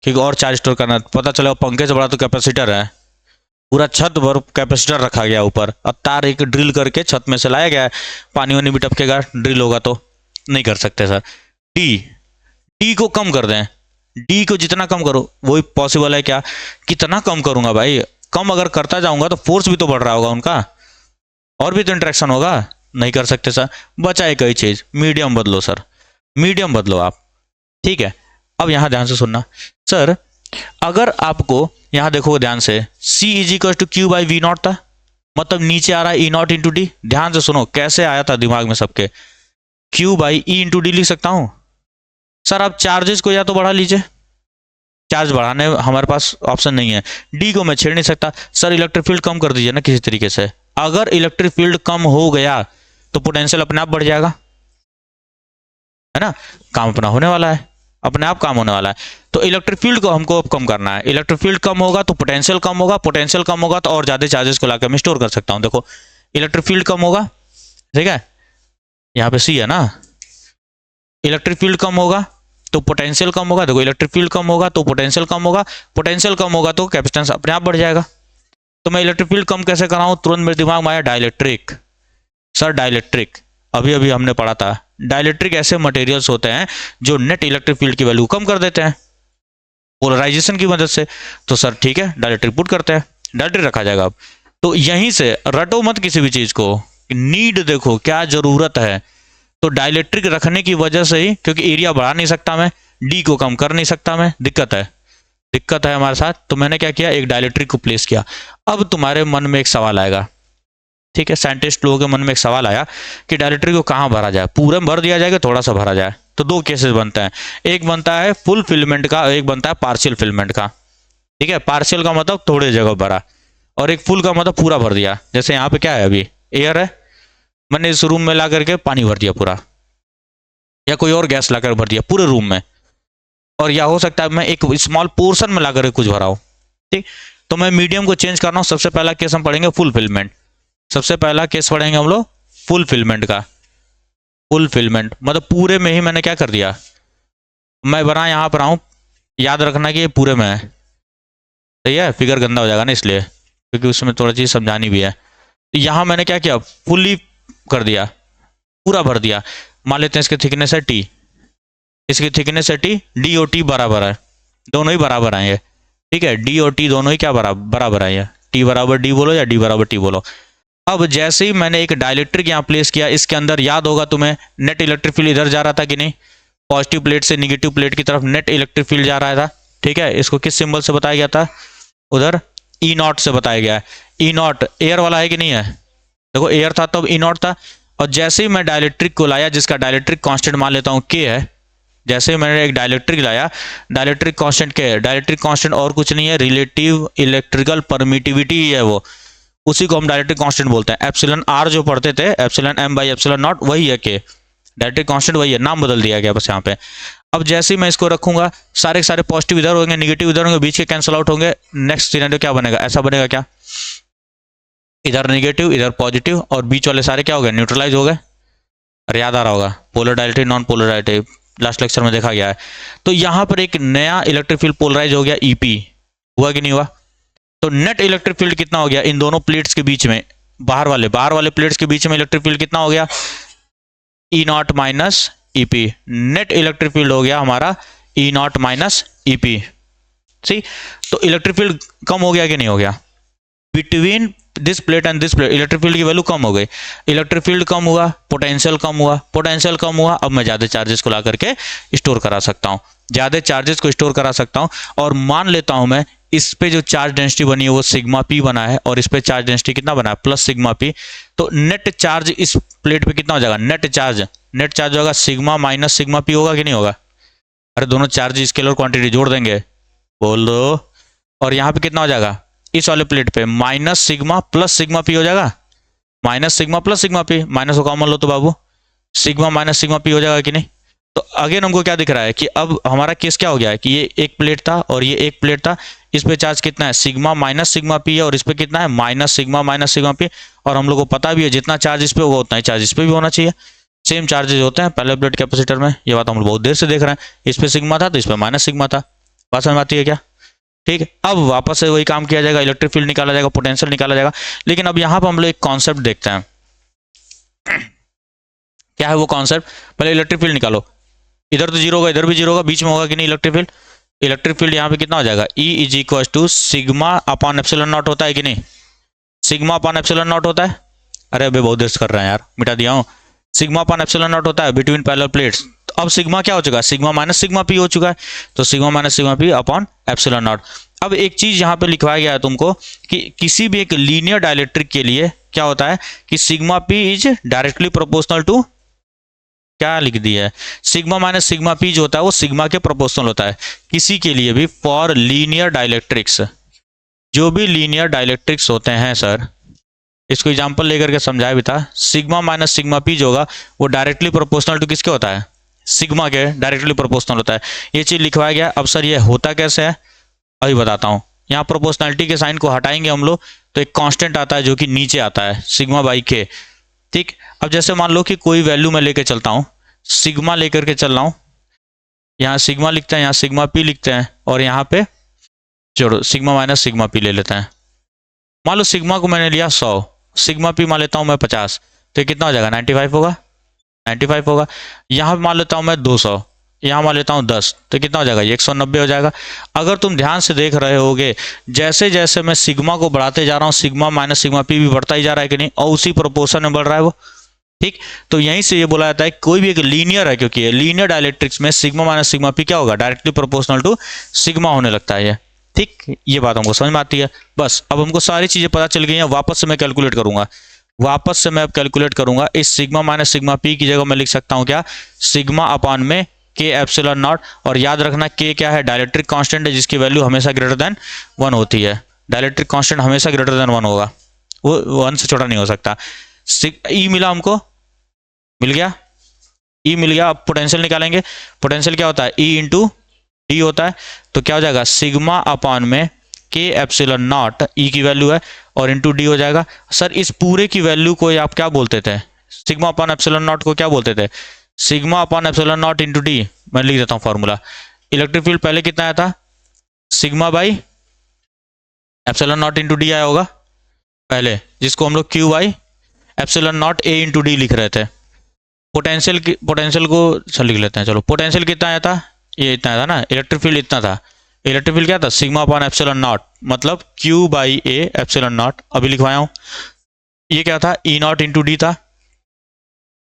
क्योंकि और चार्ज स्टोर करना, पता चला पंखे से बड़ा तो कैपेसिटर है, पूरा छत भर कैपेसिटर रखा गया ऊपर, और तार एक ड्रिल करके छत में से लाया गया है, पानी वानी भी टपकेगा, ड्रिल होगा तो नहीं कर सकते सर। डी को कम कर दें, डी को जितना कम करो वही पॉसिबल है क्या? कितना कम करूंगा भाई? कम अगर करता जाऊंगा तो फोर्स भी तो बढ़ रहा होगा उनका, और भी तो इंटरेक्शन होगा, नहीं कर सकते सर। बचा एक ही चीज, मीडियम बदलो सर, मीडियम बदलो आप। ठीक है, अब यहां ध्यान से सुनना सर, अगर आपको यहां देखो ध्यान से, C is equal to Q by V naught था, मतलब नीचे आ रहा है ई नॉट इंटू डी। ध्यान से सुनो कैसे आया था दिमाग में सबके, Q by E into D लिख सकता हूं सर। आप चार्जेस को या तो बढ़ा लीजिए, चार्ज बढ़ाने हमारे पास ऑप्शन नहीं है, डी को मैं छेड़ नहीं सकता सर। इलेक्ट्रिक फील्ड कम कर दीजिए ना किसी तरीके से, अगर इलेक्ट्रिक फील्ड कम हो गया तो पोटेंशियल अपने आप बढ़ जाएगा, है ना, काम अपना होने वाला है, अपने आप काम होने वाला है। तो इलेक्ट्रिक फील्ड को हमको अब कम करना है, इलेक्ट्रिक फील्ड कम होगा तो पोटेंशियल कम होगा, पोटेंशियल कम होगा तो और ज्यादा चार्जेस को लाकर मैं स्टोर कर सकता हूं। देखो इलेक्ट्रिक फील्ड कम होगा, ठीक है, यहाँ पे सी है ना, इलेक्ट्रिक फील्ड कम होगा तो पोटेंशियल कम होगा। देखो इलेक्ट्रिक फील्ड कम होगा तो पोटेंशियल कम होगा, पोटेंशियल कम होगा तो कैपेसिटेंस अपने आप बढ़ जाएगा। तो मैं इलेक्ट्रिक फील्ड कम कैसे कराऊं? तुरंत मेरे दिमाग में आया डाइलेक्ट्रिक। सर डाइलेक्ट्रिक अभी अभी हमने पढ़ा था, डाइलेक्ट्रिक ऐसे मटेरियल्स होते हैं जो नेट इलेक्ट्रिक फील्ड की वैल्यू कम कर देते हैं पोलराइजेशन की मदद से। तो सर ठीक है, डाइलेक्ट्रिक पुट करते हैं, डाइलेक्ट्रिक रखा जाएगा अब। तो यहीं से रटो मत किसी भी चीज को, नीड देखो क्या जरूरत है, तो डाइलेक्ट्रिक रखने की वजह से ही, क्योंकि एरिया बढ़ा नहीं सकता मैं, डी को कम कर नहीं सकता मैं, दिक्कत है हमारे साथ। तो मैंने क्या किया, एक डाइलेक्ट्रिक को प्लेस किया। अब तुम्हारे मन में एक सवाल आएगा, ठीक है, साइंटिस्ट लोगों के मन में एक सवाल आया कि डाइलेक्ट्रिक को कहाँ भरा जाए, पूरे में भर दिया जाएगा, थोड़ा सा भरा जाए। तो दो केसेस बनते हैं, एक बनता है फुल फिलमेंट का, एक बनता है पार्शियल फिलमेंट का। ठीक है, पार्शियल का मतलब थोड़ी जगह भरा, और एक फुल का मतलब पूरा भर दिया। जैसे यहाँ पे क्या है, अभी एयर है, मैंने इस रूम में ला करके पानी भर दिया पूरा, या कोई और गैस लाकर भर दिया पूरे रूम में, और या हो सकता है मैं एक स्मॉल पोर्शन में ला करके कुछ भरा हूं। ठीक, तो मैं मीडियम को चेंज करना हूं। सबसे पहला केस हम पढ़ेंगे फुल फिलमेंट, सबसे पहला केस पढ़ेंगे हम लोग फुल फिलमेंट का। फुल फिलमेंट मतलब पूरे में ही मैंने क्या कर दिया, मैं बना यहां पर आऊं, याद रखना कि ये पूरे में है, सही है, फिगर गंदा हो जाएगा ना इसलिए, क्योंकि उसमें थोड़ा चीज समझानी भी है। तो यहां मैंने क्या किया, फुली कर दिया, पूरा भर दिया। मान लेते हैं इसकी थिकनेस है टी, इसकी थिकनेस है टी, डी और टी बराबर है, दोनों ही बराबर आए हैं। ठीक है, डी और टी दोनों ही क्या बराबर आए हैं, टी बराबर डी बोलो या डी बराबर टी बोलो। अब जैसे ही मैंने एक डाइलेक्ट्रिक यहाँ प्लेस किया, इसके अंदर याद होगा तुम्हें नेट इलेक्ट्रिक फील्ड इधर जा रहा था कि नहीं, पॉजिटिव प्लेट से निगेटिव प्लेट की तरफ नेट इलेक्ट्रिक फील्ड जा रहा था। ठीक है, इसको किस सिंबल से बताया गया था, उधर ई नॉट से बताया गया है। ई नॉट एयर वाला है कि नहीं है, देखो एयर था तब ई नॉट था, और जैसे ही मैं डाइलेक्ट्रिक को लाया, जिसका डाइलेक्ट्रिक कांस्टेंट मान लेता हूँ के है, जैसे ही मैंने एक डाइलेक्ट्रिक लाया, डाइलेक्ट्रिक कांस्टेंट क्या है, डाइलेक्ट्रिक कांस्टेंट और कुछ नहीं है, रिलेटिव इलेक्ट्रिकल परमिटिविटी है वो, उसी को हम डाइलेक्ट्रिक कांस्टेंट बोलते हैं। एप्सिलॉन आर जो पढ़ते थे, epsilon M by epsilon naught, वही है के, डाइलेक्ट्रिक कांस्टेंट वही है, नाम बदल दिया गया बस यहाँ पे। अब जैसे ही मैं इसको रखूंगा, सारे के सारे पॉजिटिव इधर होंगे, निगेटिव इधर होंगे, बीच के कैंसिल आउट होंगे। नेक्स्ट सिनेरियो क्या बनेगा, ऐसा बनेगा क्या, इधर निगेटिव इधर पॉजिटिव, और बीच वाले सारे क्या हो गए, न्यूट्रलाइज हो गए। अरे याद आ रहा होगा, polar directive non polar directive last lecture में देखा गया है। तो यहां पर एक नया इलेक्ट्रिक फील्ड पोलराइज हो गया, ईपी, हुआ कि नहीं हुआ। तो नेट इलेक्ट्रिक फील्ड कितना हो गया इन दोनों प्लेट्स के बीच में, बाहर वाले प्लेट्स के बीच में इलेक्ट्रिक फील्ड कितना हो गया, E naught minus EP. Net electric field हो गया हमारा E naught minus EP. See, तो इलेक्ट्रिक फील्ड कम हो गया कि नहीं हो गया? Between this plate and this plate electric field की वैल्यू कम हो गई, इलेक्ट्रिक फील्ड कम हुआ, पोटेंशियल कम हुआ, पोटेंशियल कम हुआ, अब मैं ज्यादा चार्जेस को ला करके स्टोर करा सकता हूँ, ज्यादा चार्जेस को स्टोर करा सकता हूँ। और मान लेता हूं मैं इस पे जो चार्ज डेंसिटी बनी है वो सिग्मा पी बना है और इस पे चार्ज डेंसिटी कितना बना है? Plus sigma P. तो नेट चार्ज इस प्लेट पे कितना हो जाएगा? नेट चार्ज होगा सिग्मा माइनस सिग्मा पी, होगा कि नहीं होगा? अरे दोनों चार्ज स्केलर क्वांटिटी जोड़ देंगे, बोल दो, और यहाँ पे कितना हो जाएगा? इस वाले प्लेट पे minus sigma plus sigma P हो जाएगा, minus sigma plus sigma P, minus को कॉमन लो तो बाबू सिग्मा माइनस सिग्मा पी हो जाएगा कि नहीं? तो अगेन हमको क्या दिख रहा है कि अब हमारा केस क्या हो गया है कि ये एक प्लेट था और ये एक प्लेट था, इस पे चार्ज कितना है? सिग्मा माइनस सिग्मा पी है और इस पे कितना है? Minus sigma P. और हम लोग को पता भी है जितना चार्ज इस पे होगा उतना ही चार्ज इस पे भी होना चाहिए, सेम चार्जेस होते हैं पहले प्लेट कैपेसिटर में, ये बात हम लोग बहुत देर से देख रहे हैं। इस पे सिग्मा था तो इस पे माइनस सिग्मा था, बात समझ में आती है क्या? ठीक है, अब वापस से वही काम किया जाएगा, इलेक्ट्रिक फील्ड निकाला जाएगा, पोटेंशियल निकाला जाएगा। लेकिन अब यहाँ पर हम लोग एक कॉन्सेप्ट देखते हैं, क्या है वो कॉन्सेप्ट? पहले इलेक्ट्रिक फील्ड निकालो, इधर तो जीरो होगा, इधर भी जीरो होगा, बीच में होगा कि नहीं इलेक्ट्रिक फील्ड? इलेक्ट्रिक फील्ड यहाँ पे कितना हो जाएगा? E is equal to sigma upon epsilon naught होता है कि नहीं? सिग्मा अपॉन एप्सिलॉन नॉट होता है। अरे अबे बहुत देर से कर रहे हैं यार, मिटा दिया हूँ। सिग्मा अपॉन एप्सिलॉन नॉट होता है बिटवीन पैरेलल प्लेट्स। तो अब सिग्मा क्या हो चुका है? सिग्मा माइनस सिग्मा पी हो चुका है, तो sigma minus sigma P upon epsilon not. अब एक चीज यहाँ पे लिखवाया गया है तुमको कि किसी भी एक लीनियर डाइलेक्ट्रिक के लिए क्या होता है कि sigma P is directly proportional to, क्या लिख दिया है? सिग्मा माइनस सिग्मा पी जो होता है वो सिग्मा के प्रोपोर्शनल होता है। किसी के लिए भी फॉर लीनियर डाइलेक्ट्रिक्स, जो भी लीनियर डाइलेक्ट्रिक्स होते हैं सर, इसको एग्जांपल लेकर के समझाया भी था, सिग्मा माइनस सिग्मा पी जो होगा वो डायरेक्टली प्रोपोर्शनल टू किसके होता है? सिग्मा के डायरेक्टली प्रोपोर्शनल होता है। ये चीज लिखवाया गया। अब सर ये होता कैसे है अभी बताता हूँ। यहाँ प्रोपोर्शनलिटी के साइन को हटाएंगे हम लोग तो एक कांस्टेंट आता है जो कि नीचे आता है, सिग्मा बाई के। ठीक, अब जैसे मान लो कि कोई वैल्यू मैं लेके चलता हूँ, सिग्मा लेकर के चल रहा हूँ, यहाँ सिग्मा लिखते हैं, यहाँ सिग्मा पी लिखते हैं, और यहाँ पे जोड़ो सिग्मा माइनस सिग्मा पी ले लेते हैं। मान लो सिग्मा को मैंने लिया 100, सिग्मा पी मान लेता हूँ मैं 50, तो ये कितना हो जाएगा? 95 होगा, 95 होगा। यहाँ पे मान लेता हूँ मैं 200, यहाँ मान लेता हूँ 10, तो कितना हो जाएगा? ये 190 हो जाएगा। अगर तुम ध्यान से देख रहे होगे, जैसे जैसे मैं सिग्मा को बढ़ाते जा रहा हूँ सिग्मा माइनस सिग्मा पी भी बढ़ता ही जा रहा है कि नहीं, और उसी प्रोपोर्शन में बढ़ रहा है वो। ठीक, तो यहीं से ये बोला जाता है कोई भी एक लीनियर है, क्योंकि लीनियर डायलेक्ट्रिक्स में सिग्मा माइनस सिग्मा पी क्या होगा? डायरेक्टली प्रोपोर्शनल टू सिग्मा होने लगता है ये। ठीक, ये बात हमको समझ में आती है। बस अब हमको सारी चीजें पता चल गई हैं। वापस से मैं कैलकुलेट करूंगा, वापस से मैं अब कैलकुलेट करूंगा। इस सिग्मा माइनस सिग्मा पी की जगह मैं लिख सकता हूं क्या? सिग्मा अपॉन में के एप्सिलॉन नॉट। और याद रखना के क्या है? डायलेक्ट्रिक कांस्टेंट है जिसकी वैल्यू हमेशा ग्रेटर देन 1 होती है। डायलेक्ट्रिक कांस्टेंट हमेशा ग्रेटर देन 1 होगा, वो 1 से छोटा नहीं हो सकता। ई मिला हमको, मिल गया, ई मिल गया। अब पोटेंशियल निकालेंगे। पोटेंशियल क्या होता है? ई इंटू डी होता है। तो क्या हो जाएगा? सिग्मा अपॉन में के एप्सिलॉन नॉट, ई की वैल्यू है, और इंटू डी हो जाएगा। सर इस पूरे की वैल्यू को आप क्या बोलते थे? सिग्मा अपॉन एप्सिलॉन नॉट को क्या बोलते थे? Sigma upon epsilon naught into D. मैं लिख देता हूं फॉर्मूला। इलेक्ट्रिक फील्ड पहले कितना आया था? Sigma by epsilon naught into D आया होगा पहले, जिसको हम लोग Q by epsilon naught A into D लिख रहे थे। पोटेंशियल को चल लिख लेते हैं, चलो। पोटेंशियल कितना आया था? ये इतना आया था ना। इलेक्ट्रिक फील्ड इतना था। इलेक्ट्रिक फील्ड क्या था? सिग्मा अपॉन एप्सिलॉन नॉट, मतलब Q by A epsilon not. अभी लिखवाया हूं। ये क्या था? ई नॉट इंटू डी था,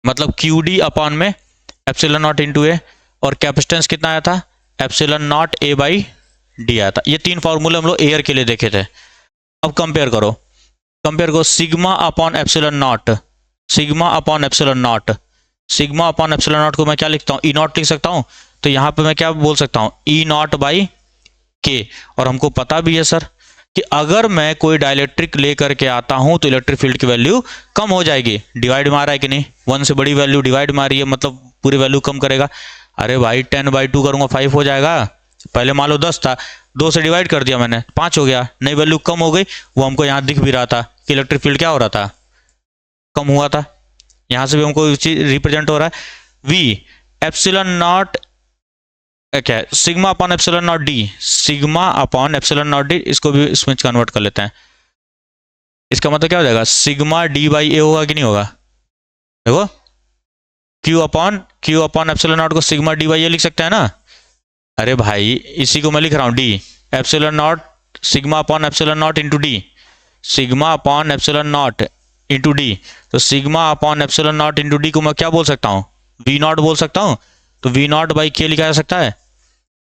मतलब क्यू डी अपॉन में एप्सिलॉन नॉट इंटू ए। और कैपेसिटेंस कितना आया था? Epsilon naught A by D आया था। ये 3 फॉर्मूले हम लोग एयर के लिए देखे थे। अब कंपेयर करो, कंपेयर करो। Sigma upon epsilon naught, sigma upon epsilon naught, sigma upon epsilon not को मैं क्या लिखता हूँ? ई नॉट लिख सकता हूँ। तो यहाँ पे मैं क्या बोल सकता हूँ? ई नॉट बाई के। और हमको पता भी है सर कि अगर मैं कोई डायलेक्ट्रिक लेकर के आता हूं तो इलेक्ट्रिक फील्ड की वैल्यू कम हो जाएगी। डिवाइड मारा है कि नहीं? 1 से बड़ी वैल्यू डिवाइड मारी है, मतलब पूरी वैल्यू कम करेगा। अरे भाई 10/2 करूंगा 5 हो जाएगा। पहले मान लो 10 था, 2 से डिवाइड कर दिया मैंने, 5 हो गया। नई वैल्यू कम हो गई, वो हमको यहाँ दिख भी रहा था कि इलेक्ट्रिक फील्ड क्या हो रहा था? कम हुआ था। यहाँ से भी हमको चीज रिप्रेजेंट हो रहा है। वी एप्सिलॉन नॉट क्या है? Sigma upon epsilon not D, sigma upon epsilon not D. इसको भी इसमें कन्वर्ट कर लेते हैं। इसका मतलब क्या हो जाएगा? सिग्मा डी बाई ए होगा कि नहीं होगा? देखो, क्यू अपॉन एप्सिलॉन नॉट को सिग्मा डी बाई ए लिख सकते हैं ना। अरे भाई इसी को मैं लिख रहा हूँ D, epsilon naught sigma upon epsilon naught into D, sigma upon epsilon naught into D. तो sigma upon epsilon naught into D को मैं क्या बोल सकता हूँ, वी नॉट बोल सकता हूँ। तो वी नॉट बाई के लिखा जा सकता है।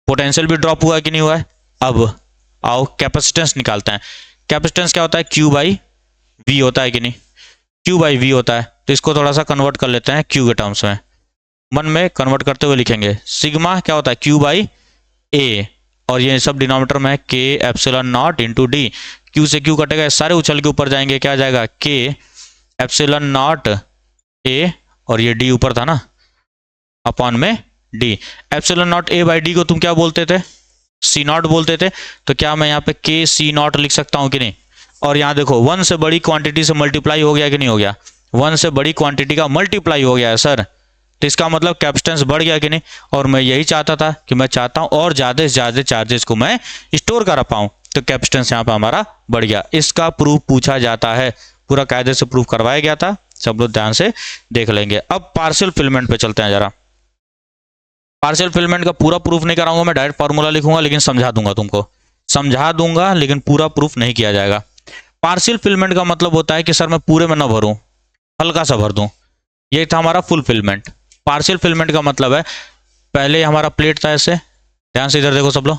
पोटेंशियल भी ड्रॉप हुआ है कि नहीं हुआ है। अब आओ कैपेसिटेंस निकालते हैं। कैपेसिटेंस क्या होता है, क्यू बाई वी होता है कि नहीं, क्यू बाई वी होता है। तो इसको थोड़ा सा कन्वर्ट कर लेते हैं क्यू के टर्म्स में, मन में कन्वर्ट करते हुए लिखेंगे। सिग्मा क्या होता है, क्यू बाई ए, और ये सब डिनोमिनेटर में के epsilon naught into D. Q से क्यू कटेगा, सारे उछल के ऊपर जाएंगे, क्या आ जाएगा के एप्सिलॉन नॉट ए, और ये डी ऊपर था ना, अपॉन में D. Epsilon naught A by D को तुम क्या बोलते थे, सी नॉट बोलते थे। तो क्या मैं यहाँ पे के सी नॉट लिख सकता हूँ कि नहीं। और यहाँ देखो 1 से बड़ी क्वांटिटी से मल्टीप्लाई हो गया कि नहीं हो गया, 1 से बड़ी क्वांटिटी का मल्टीप्लाई हो गया है सर। तो इसका मतलब कैपेसिटेंस बढ़ गया कि नहीं। और मैं यही चाहता था कि मैं चाहता हूँ और ज़्यादा से ज़्यादा चार्जेस को मैं स्टोर कर पाऊँ, तो कैपेसिटेंस यहाँ पर हमारा बढ़ गया। इसका प्रूफ पूछा जाता है, पूरा कायदे से प्रूफ करवाया गया था, सब लोग ध्यान से देख लेंगे। अब पार्शियल फिलमेंट पे चलते हैं जरा। पार्शियल फिलमेंट का पूरा प्रूफ नहीं कराऊंगा मैं, डायरेक्ट फार्मूला लिखूंगा, लेकिन समझा दूंगा तुमको, समझा दूंगा, लेकिन पूरा प्रूफ नहीं किया जाएगा। पार्शियल फिलमेंट का मतलब होता है कि सर मैं पूरे में ना भरूं, हल्का सा भर दूं। ये था हमारा फुल फिलमेंट। पार्शियल फिलमेंट का मतलब है पहले हमारा प्लेट था ऐसे, ध्यान से इधर देखो सब लोग,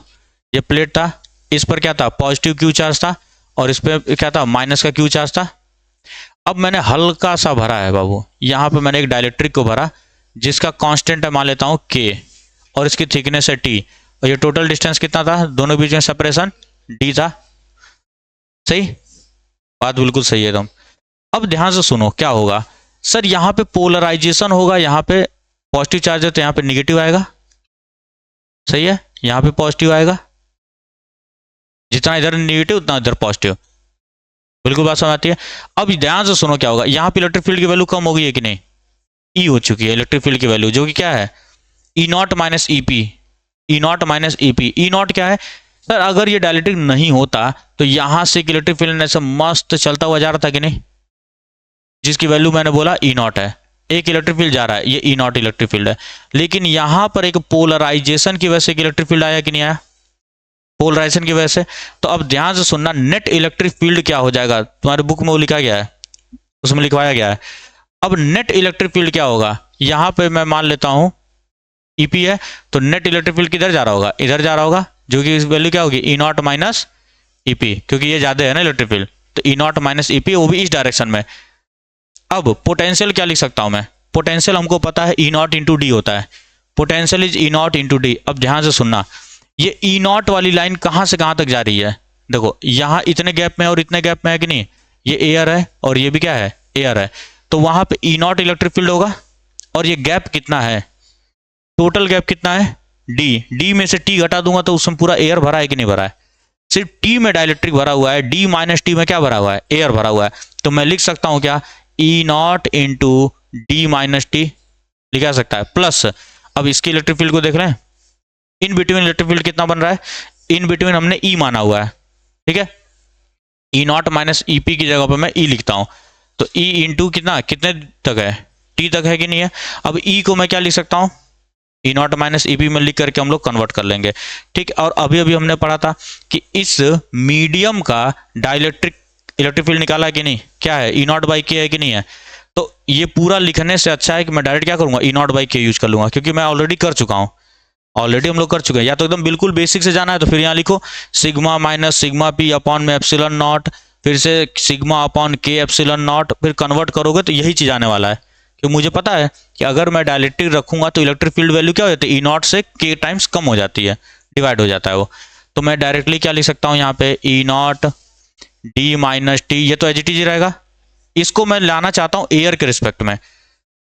ये प्लेट था, इस पर क्या था पॉजिटिव क्यू चार्ज था, और इस पर क्या था माइनस का क्यू चार्ज था। अब मैंने हल्का सा भरा है बाबू, यहाँ पे मैंने एक डाइलेक्ट्रिक को भरा जिसका कांस्टेंट है मान लेता हूँ के, और इसकी थिकनेस है टी, और ये टोटल डिस्टेंस कितना था, दोनों बीच में सेपरेशन डी था। सही बात, बिल्कुल सही है तुम। अब ध्यान से सुनो क्या होगा सर, यहाँ पे पोलराइजेशन होगा, यहाँ पे पॉजिटिव चार्ज है तो यहाँ पे निगेटिव आएगा, सही है, यहाँ पे पॉजिटिव आएगा, जितना इधर निगेटिव उतना इधर पॉजिटिव, बिल्कुल बात समझ आती है। अब ध्यान से सुनो क्या होगा, यहाँ पे इलेक्ट्रिक फील्ड की वैल्यू कम हो गई है कि नहीं, ई हो चुकी है इलेक्ट्रिक फील्ड की वैल्यू, जो कि क्या है E naught minus E P, E naught minus E P. E naught क्या है सर, अगर ये डायलेक्ट्रिक नहीं होता तो यहां से इलेक्ट्रिक फील्ड ऐसे मस्त चलता हुआ जा रहा था कि नहीं, जिसकी वैल्यू मैंने बोला ई नॉट है, एक इलेक्ट्रिक फील्ड जा रहा है, ये ई नॉट इलेक्ट्रिक फील्ड है। लेकिन यहां पर एक पोलराइजेशन की वजह से इलेक्ट्रिक फील्ड आया कि नहीं आया, पोलराइजेशन की वजह से। तो अब ध्यान से सुनना, नेट इलेक्ट्रिक फील्ड क्या हो जाएगा, तुम्हारे बुक में वो लिखा गया है, उसमें लिखवाया गया है। अब नेट इलेक्ट्रिक फील्ड क्या होगा, यहां पे मैं मान लेता हूं ईपी है, तो नेट इलेक्ट्रिक फील्ड किधर जा रहा होगा, इधर जा रहा होगा, जो कि इस वैल्यू क्या होगी ई नॉट माइनस ईपी, क्योंकि ये ज्यादा है ना इलेक्ट्रिक फील्ड, तो ई नॉट माइनस ईपी, वो भी इस डायरेक्शन में। अब पोटेंशियल क्या लिख सकता हूं मैं, पोटेंशियल हमको पता है ई नॉट इंटू डी होता है, potential is E naught into D. अब ध्यान से सुनना, ये ई नॉट वाली लाइन कहां से कहां तक जा रही है, देखो यहां इतने गैप में और इतने गैप में है कि नहीं, ये एयर है और ये भी क्या है एयर है, तो वहां पे ई नॉट इलेक्ट्रिक फील्ड होगा। और ये गैप कितना है, टोटल गैप कितना है डी, डी में से टी घटा दूंगा तो उसमें पूरा एयर भरा है कि नहीं भरा है, सिर्फ टी में डाइलेक्ट्रिक भरा हुआ है, डी माइनस टी में क्या भरा हुआ है एयर भरा हुआ है। तो मैं लिख सकता हूं क्या, E naught into D minus T लिखा सकता है, प्लस अब इसकी इलेक्ट्रिक फील्ड को देख रहे हैं, इन बिटवीन इलेक्ट्रिक फील्ड कितना बन रहा है, इन बिटवीन हमने ई माना हुआ है, ठीक है, E naught minus E P की जगह पर मैं ई लिखता हूं, तो ई इंटू कितना कितने तक है टी तक है कि नहीं है। अब ई को मैं क्या लिख सकता हूं, ई नॉट माइनस ई पी में लिख करके हम लोग कन्वर्ट कर लेंगे, ठीक। और अभी अभी हमने पढ़ा था कि इस मीडियम का डाइलेक्ट्रिक इलेक्ट्रिक फील्ड निकाला कि नहीं, क्या है ई नॉट बाई के है कि नहीं है। तो ये पूरा लिखने से अच्छा है कि मैं डायरेक्ट क्या करूंगा, ई नॉट बाई के यूज कर लूंगा, क्योंकि मैं ऑलरेडी कर चुका हूं, ऑलरेडी हम लोग कर चुके हैं। या तो एकदम बिल्कुल बेसिक से जाना है तो फिर यहाँ लिखो sigma minus sigma P upon में एप्सिलॉन नॉट, फिर से सिग्मा अपॉन के एप्सिलॉन नॉट, फिर कन्वर्ट करोगे तो यही चीज आने वाला है। क्योंकि मुझे पता है कि अगर मैं डायलेक्ट्रिक रखूंगा तो इलेक्ट्रिक फील्ड वैल्यू क्या हो जाती है, ई नॉट से के टाइम्स कम हो जाती है, डिवाइड हो जाता है वो। तो मैं डायरेक्टली क्या लिख सकता हूँ यहाँ पे, ई नॉट डी माइनस टी, ये तो एच टी जी रहेगा, इसको मैं लाना चाहता हूँ एयर के रिस्पेक्ट में,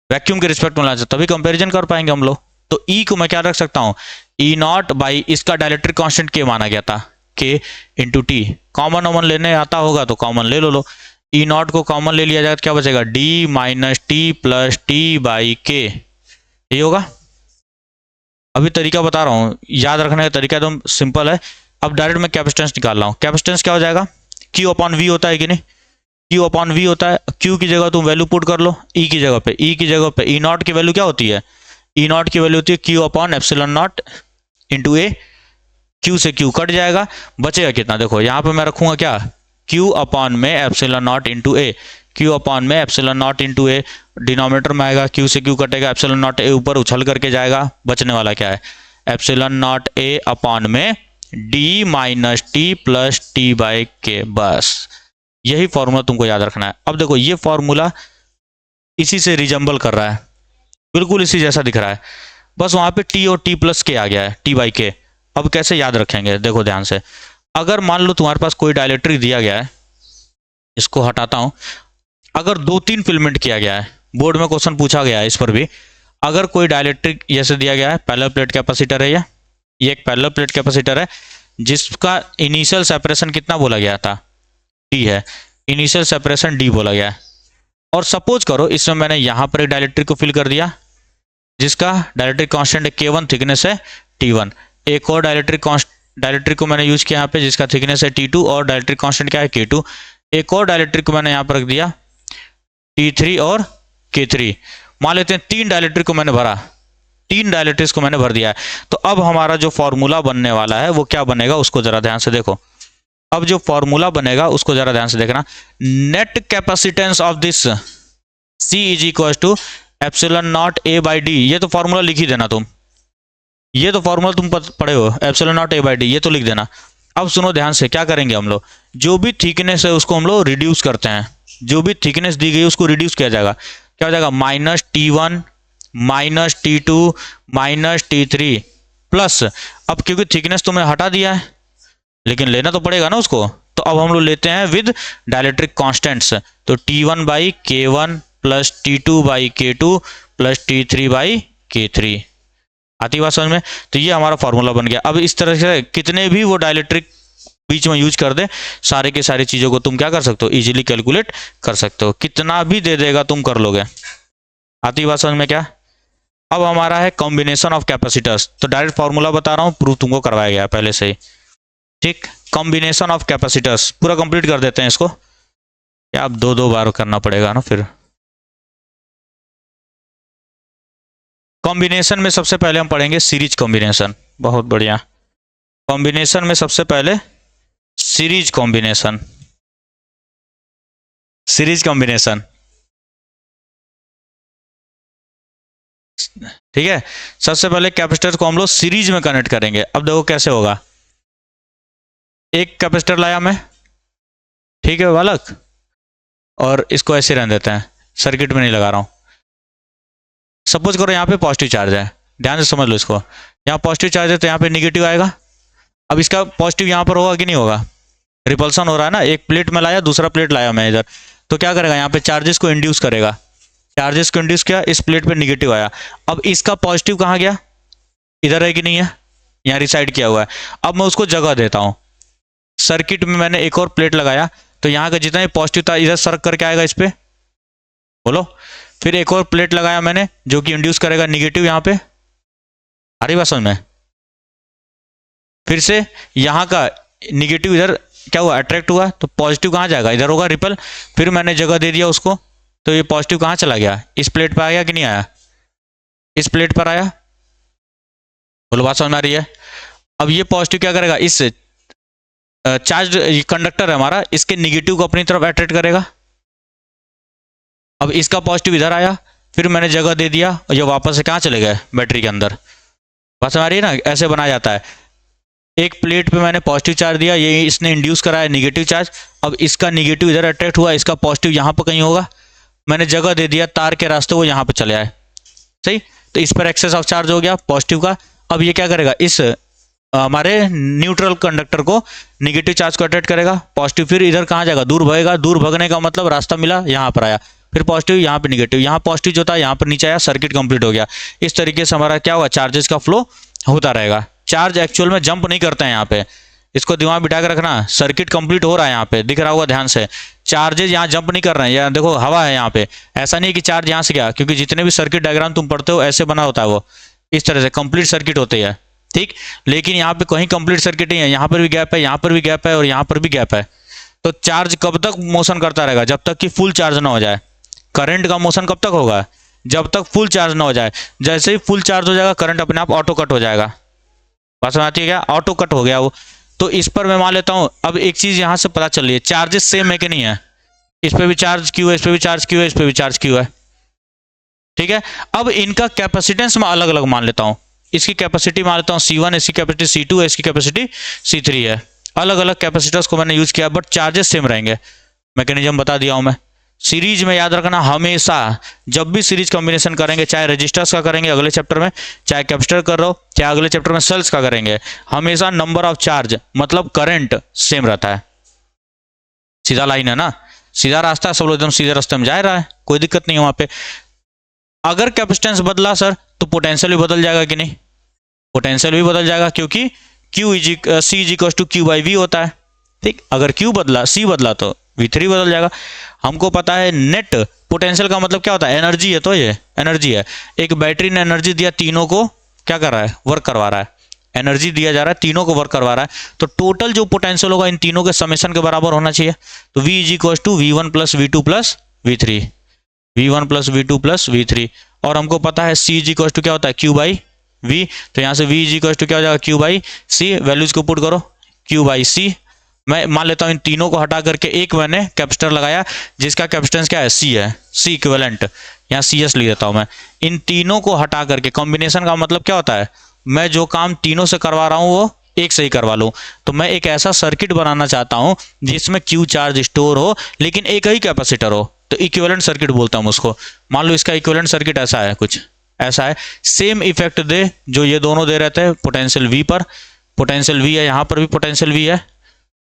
वैक्यूम के रिस्पेक्ट में लाना चाहता हूँ, तभी कंपेरिजन कर पाएंगे हम लोग। तो ई को मैं क्या रख सकता हूँ, ई नॉट बाई इसका डायलेक्ट्रिक कांस्टेंट के माना गया था, के इंटू टी, कॉमन वॉमन लेने आता होगा तो कॉमन ले लो, ई नॉट को कॉमन ले लिया जाए तो क्या बचेगा, D minus T plus T by के, ये होगा। अभी तरीका बता रहा हूँ, याद रखने का तरीका एकदम सिंपल है। अब डायरेक्ट मैं कैपेसिटेंस निकाल रहा हूँ, कैपेसिटेंस क्या हो जाएगा, क्यू अपॉन वी होता है कि नहीं, क्यू अपॉन वी होता है, क्यू की जगह तुम वैल्यू पुट कर लो, ई की जगह पे, ई की जगह पे ई नॉट की वैल्यू क्या होती है, ई नॉट की वैल्यू होती है Q upon epsilon naught into A, Q से Q कट जाएगा, बचेगा कितना, देखो यहाँ पे मैं रखूंगा क्या, Q अपॉन में epsilon naught into A, Q upon में epsilon naught into A, denominator में आएगा, Q से Q कटेगा, एप्सिलॉन नॉट ए ऊपर उछल करके जाएगा, बचने वाला क्या है, एप्सिलॉन नॉट ए अपॉन में D minus T plus T by के। बस यही फॉर्मूला तुमको याद रखना है। अब देखो ये फॉर्मूला इसी से रिजम्बल कर रहा है, बिल्कुल इसी जैसा दिख रहा है, बस वहां पे टी और टी प्लस के आ गया है, टी बाई के। अब कैसे याद रखेंगे, देखो ध्यान से, अगर मान लो तुम्हारे पास कोई डायलेक्ट्रिक दिया गया है, इसको हटाता हूं, अगर 2-3 फिल्मेंट किया गया है, बोर्ड में क्वेश्चन पूछा गया है इस पर भी, अगर कोई डायलेक्ट्रिक जैसे दिया गया है, पैरेलल प्लेट कैपेसिटर है, ये एक पैरेलल प्लेट कैपेसिटर है जिसका इनिशियल सेपरेशन कितना बोला गया था, डी है, इनिशियल सेपरेशन डी बोला गया है। और सपोज करो इसमें मैंने यहां पर एक डायलेक्ट्रिक को फिल कर दिया जिसका डायलेक्ट्रिक कांस्टेंट K1, थिकनेस है T1, एक और डायलेक्ट्रिक को मैंने यूज किया यहाँ पे जिसका थिकनेस है T2 और डायलेक्ट्रिक कांस्टेंट क्या है K2, एक और डायलेक्ट्रिक को मैंने यहाँ पर रख दिया T3 और K3, मान लेते हैं 3 डायलेक्ट्रिक को मैंने भरा, 3 डायलेक्ट्रिक्स को मैंने भर दिया है। तो अब हमारा जो फॉर्मूला बनने वाला है वो क्या बनेगा, उसको जरा ध्यान से देखो। अब जो फॉर्मूला बनेगा उसको जरा ध्यान से देखना, net capacitance of this C is equal to epsilon naught A by D, ये तो फॉर्मूला लिख ही देना तुम, ये तो फॉर्मूला तुम पढ़े हो, epsilon naught A by D, ये तो लिख देना। अब सुनो ध्यान से, क्या करेंगे हम लोग, जो भी थिकनेस है उसको हम लोग रिड्यूस करते हैं, जो भी थिकनेस दी गई है उसको रिड्यूस किया जाएगा, क्या हो जाएगा, minus T1 minus T2 minus T3 plus, अब क्योंकि थिकनेस तो मैंने हटा दिया है लेकिन लेना तो पड़ेगा ना उसको, तो अब हम लोग लेते हैं विद डायलेक्ट्रिक कांस्टेंट्स, तो T1 by K1 plus T2 by K2 plus T3 by K3, आती बात समझ में। तो ये हमारा फॉर्मूला बन गया। अब इस तरह से कितने भी वो डायलेक्ट्रिक बीच में यूज कर दे, सारे के सारी चीजों को तुम क्या कर सकते हो, इजीली कैलकुलेट कर सकते हो, कितना भी दे देगा तुम कर लोगे, आती बात समझ में क्या। अब हमारा है कॉम्बिनेशन ऑफ कैपेसिटर्स, तो डायरेक्ट फॉर्मूला बता रहा हूँ, प्रूफ तुमको करवाया गया पहले से ही, ठीक। कॉम्बिनेशन ऑफ कैपेसिटर्स पूरा कंप्लीट कर देते हैं इसको, क्या अब 2-2 बार करना पड़ेगा ना फिर। कॉम्बिनेशन में सबसे पहले हम पढ़ेंगे सीरीज कॉम्बिनेशन, बहुत बढ़िया। कॉम्बिनेशन में सबसे पहले सीरीज कॉम्बिनेशन, सीरीज कॉम्बिनेशन, ठीक है। सबसे पहले कैपेसिटर को हम लोग सीरीज में कनेक्ट करेंगे। अब देखो कैसे होगा, एक कैपेसिटर लाया मैं, ठीक है बालक, और इसको ऐसे रहने देते हैं, सर्किट में नहीं लगा रहा हूं। सपोज करो यहाँ पे पॉजिटिव चार्ज है, ध्यान से समझ लो इसको, यहाँ पॉजिटिव चार्ज है तो यहाँ पे निगेटिव आएगा। अब इसका पॉजिटिव यहाँ पर होगा कि नहीं होगा, रिपल्सन हो रहा है ना, एक प्लेट में लाया दूसरा प्लेट लाया मैं इधर, तो क्या करेगा, यहाँ पे चार्जेस को इंड्यूस करेगा, चार्जेस को इंड्यूस किया, इस प्लेट पे निगेटिव आया। अब इसका पॉजिटिव कहाँ गया, इधर है कि नहीं है, यहाँ रिसाइड किया हुआ है। अब मैं उसको जगह देता हूँ, सर्किट में मैंने एक और प्लेट लगाया, तो यहाँ का जितना भी पॉजिटिव था इधर सर्क करके आएगा इस पे, बोलो। फिर एक और प्लेट लगाया मैंने जो कि इंड्यूस करेगा निगेटिव यहाँ पे, आ रही बात समझ में। फिर से यहाँ का निगेटिव इधर क्या हुआ, अट्रैक्ट हुआ, तो पॉजिटिव कहाँ जाएगा, इधर होगा रिपल। फिर मैंने जगह दे दिया उसको, तो ये पॉजिटिव कहाँ चला गया, इस प्लेट पर आया कि नहीं आया, इस प्लेट पर आया, बोलो बात समझ में आ रही है। अब ये पॉजिटिव क्या करेगा, इस चार्ज कंडक्टर है हमारा, इसके निगेटिव को अपनी तरफ अट्रैक्ट करेगा। अब इसका पॉजिटिव इधर आया, फिर मैंने जगह दे दिया और ये वापस से कहाँ चले गए, बैटरी के अंदर। बात समझ आ रही है ना, ऐसे बनाया जाता है। एक प्लेट पे मैंने पॉजिटिव चार्ज दिया, ये इसने इंड्यूस कराया निगेटिव चार्ज, अब इसका निगेटिव इधर अट्रैक्ट हुआ, इसका पॉजिटिव यहाँ पर कहीं होगा, मैंने जगह दे दिया तार के रास्ते वो यहाँ पे चले आए, सही। तो इस पर एक्सेस ऑफ चार्ज हो गया पॉजिटिव का। अब ये क्या करेगा, इस हमारे न्यूट्रल कंडक्टर को निगेटिव चार्ज को अट्रैक्ट करेगा, पॉजिटिव फिर इधर कहाँ जाएगा, दूर भगेगा, दूर भगने का मतलब रास्ता मिला, यहाँ पर आया, फिर पॉजिटिव यहाँ पे निगेटिव, यहाँ पॉजिटिव जो था यहाँ पर नीचे आया, सर्किट कंप्लीट हो गया। इस तरीके से हमारा क्या हुआ, चार्जेस का फ्लो होता रहेगा। चार्ज एक्चुअल में जंप नहीं करते हैं यहाँ पे, इसको दिमाग बिठा के रखना, सर्किट कंप्लीट हो रहा है, यहाँ पे दिख रहा होगा ध्यान से, चार्जेस यहाँ जंप नहीं कर रहे हैं, यहाँ देखो हवा है यहाँ पे, ऐसा नहीं है कि चार्ज यहाँ से गया, क्योंकि जितने भी सर्किट डायग्राम तुम पढ़ते हो ऐसे बना होता है, वो इस तरह से कंप्लीट सर्किट होते हैं, ठीक। लेकिन यहाँ पे कहीं कंप्लीट सर्किट नहीं है, यहाँ पर भी गैप है, यहाँ पर भी गैप है और यहाँ पर भी गैप है। तो चार्ज कब तक मोशन करता रहेगा, जब तक कि फुल चार्ज ना हो जाए। करंट का मोशन कब तक होगा, जब तक फुल चार्ज ना हो जाए। जैसे ही फुल चार्ज हो जाएगा करंट अपने आप ऑटो कट हो जाएगा, बात समझ आती है क्या? ऑटो कट हो गया वो। तो इस पर मैं मान लेता हूं, अब एक चीज यहां से पता चल रही है, चार्जेस सेम है कि नहीं है? इस पे भी चार्ज क्यू है, इस पे भी चार्ज क्यू है, इस पे भी चार्ज क्यू है, ठीक है। अब इनका कैपेसिटेंस मैं अलग अलग मान लेता हूं, इसकी कैपेसिटी मान लेता हूं C1, इसकी कैपेसिटी C2 है, इसकी कैपेसिटी C3 है। अलग अलग कैपेसिटर्स को मैंने यूज किया, बट चार्जेस सेम रहेंगे। मैकेनिज्म बता दिया हूं मैं। सीरीज में याद रखना, हमेशा जब भी सीरीज कॉम्बिनेशन करेंगे, चाहे रजिस्टर्स का करेंगे अगले चैप्टर में, चाहे कैपेसिटर कर रहे हो, चाहे अगले चैप्टर में सेल्स का करेंगे, हमेशा नंबर ऑफ चार्ज मतलब करंट सेम रहता है। सीधा लाइन है ना, सीधा रास्ता है, सब लोग एकदम सीधे रास्ते में जा रहा है, कोई दिक्कत नहीं है वहां पे। अगर कैपेसिटेंस बदला सर तो पोटेंशियल भी बदल जाएगा कि नहीं? पोटेंशियल भी बदल जाएगा, क्योंकि C is equal to Q by V होता है, ठीक। अगर Q बदला, C बदला तो V3 बदल जाएगा। हमको पता है नेट पोटेंशियल का मतलब क्या होता है, एनर्जी है, तो ये एनर्जी है। एक बैटरी ने एनर्जी दिया, तीनों को क्या कर रहा है, वर्क करवा रहा है, एनर्जी दिया जा रहा है, तीनों को वर्क करवा रहा है, तो टोटल जो पोटेंशियल होगा इन तीनों के समेशन के बराबर होना चाहिए। तो V is equal to V1 plus V2 plus V3, V1 plus V2 plus V3। और हमको पता है C इज इक्वल टू क्या होता है, Q बाई V, तो यहाँ से V इज इक्वल टू क्या हो जाएगा, Q बाई C। वैल्यूज को पुट करो, Q बाई C। मैं मान लेता हूं इन तीनों को हटा करके एक मैंने कैपेसिटर लगाया जिसका कैपेसिटेंस क्या है, C है, C इक्विवेलेंट, यहाँ CS लिख देता हूं मैं। इन तीनों को हटा करके, कॉम्बिनेशन का मतलब क्या होता है, मैं जो काम तीनों से करवा रहा हूं वो एक से ही करवा लूं। तो मैं एक ऐसा सर्किट बनाना चाहता हूं जिसमें Q चार्ज स्टोर हो लेकिन एक ही कैपेसिटर हो, तो इक्विवेलेंट सर्किट बोलता हूं उसको। मान लो इसका इक्विवेलेंट सर्किट ऐसा है, कुछ ऐसा है, सेम इफेक्ट दे जो ये दोनों दे रहते हैं पोटेंशियल V पर। पोटेंशियल V है, यहाँ पर भी पोटेंशियल V है,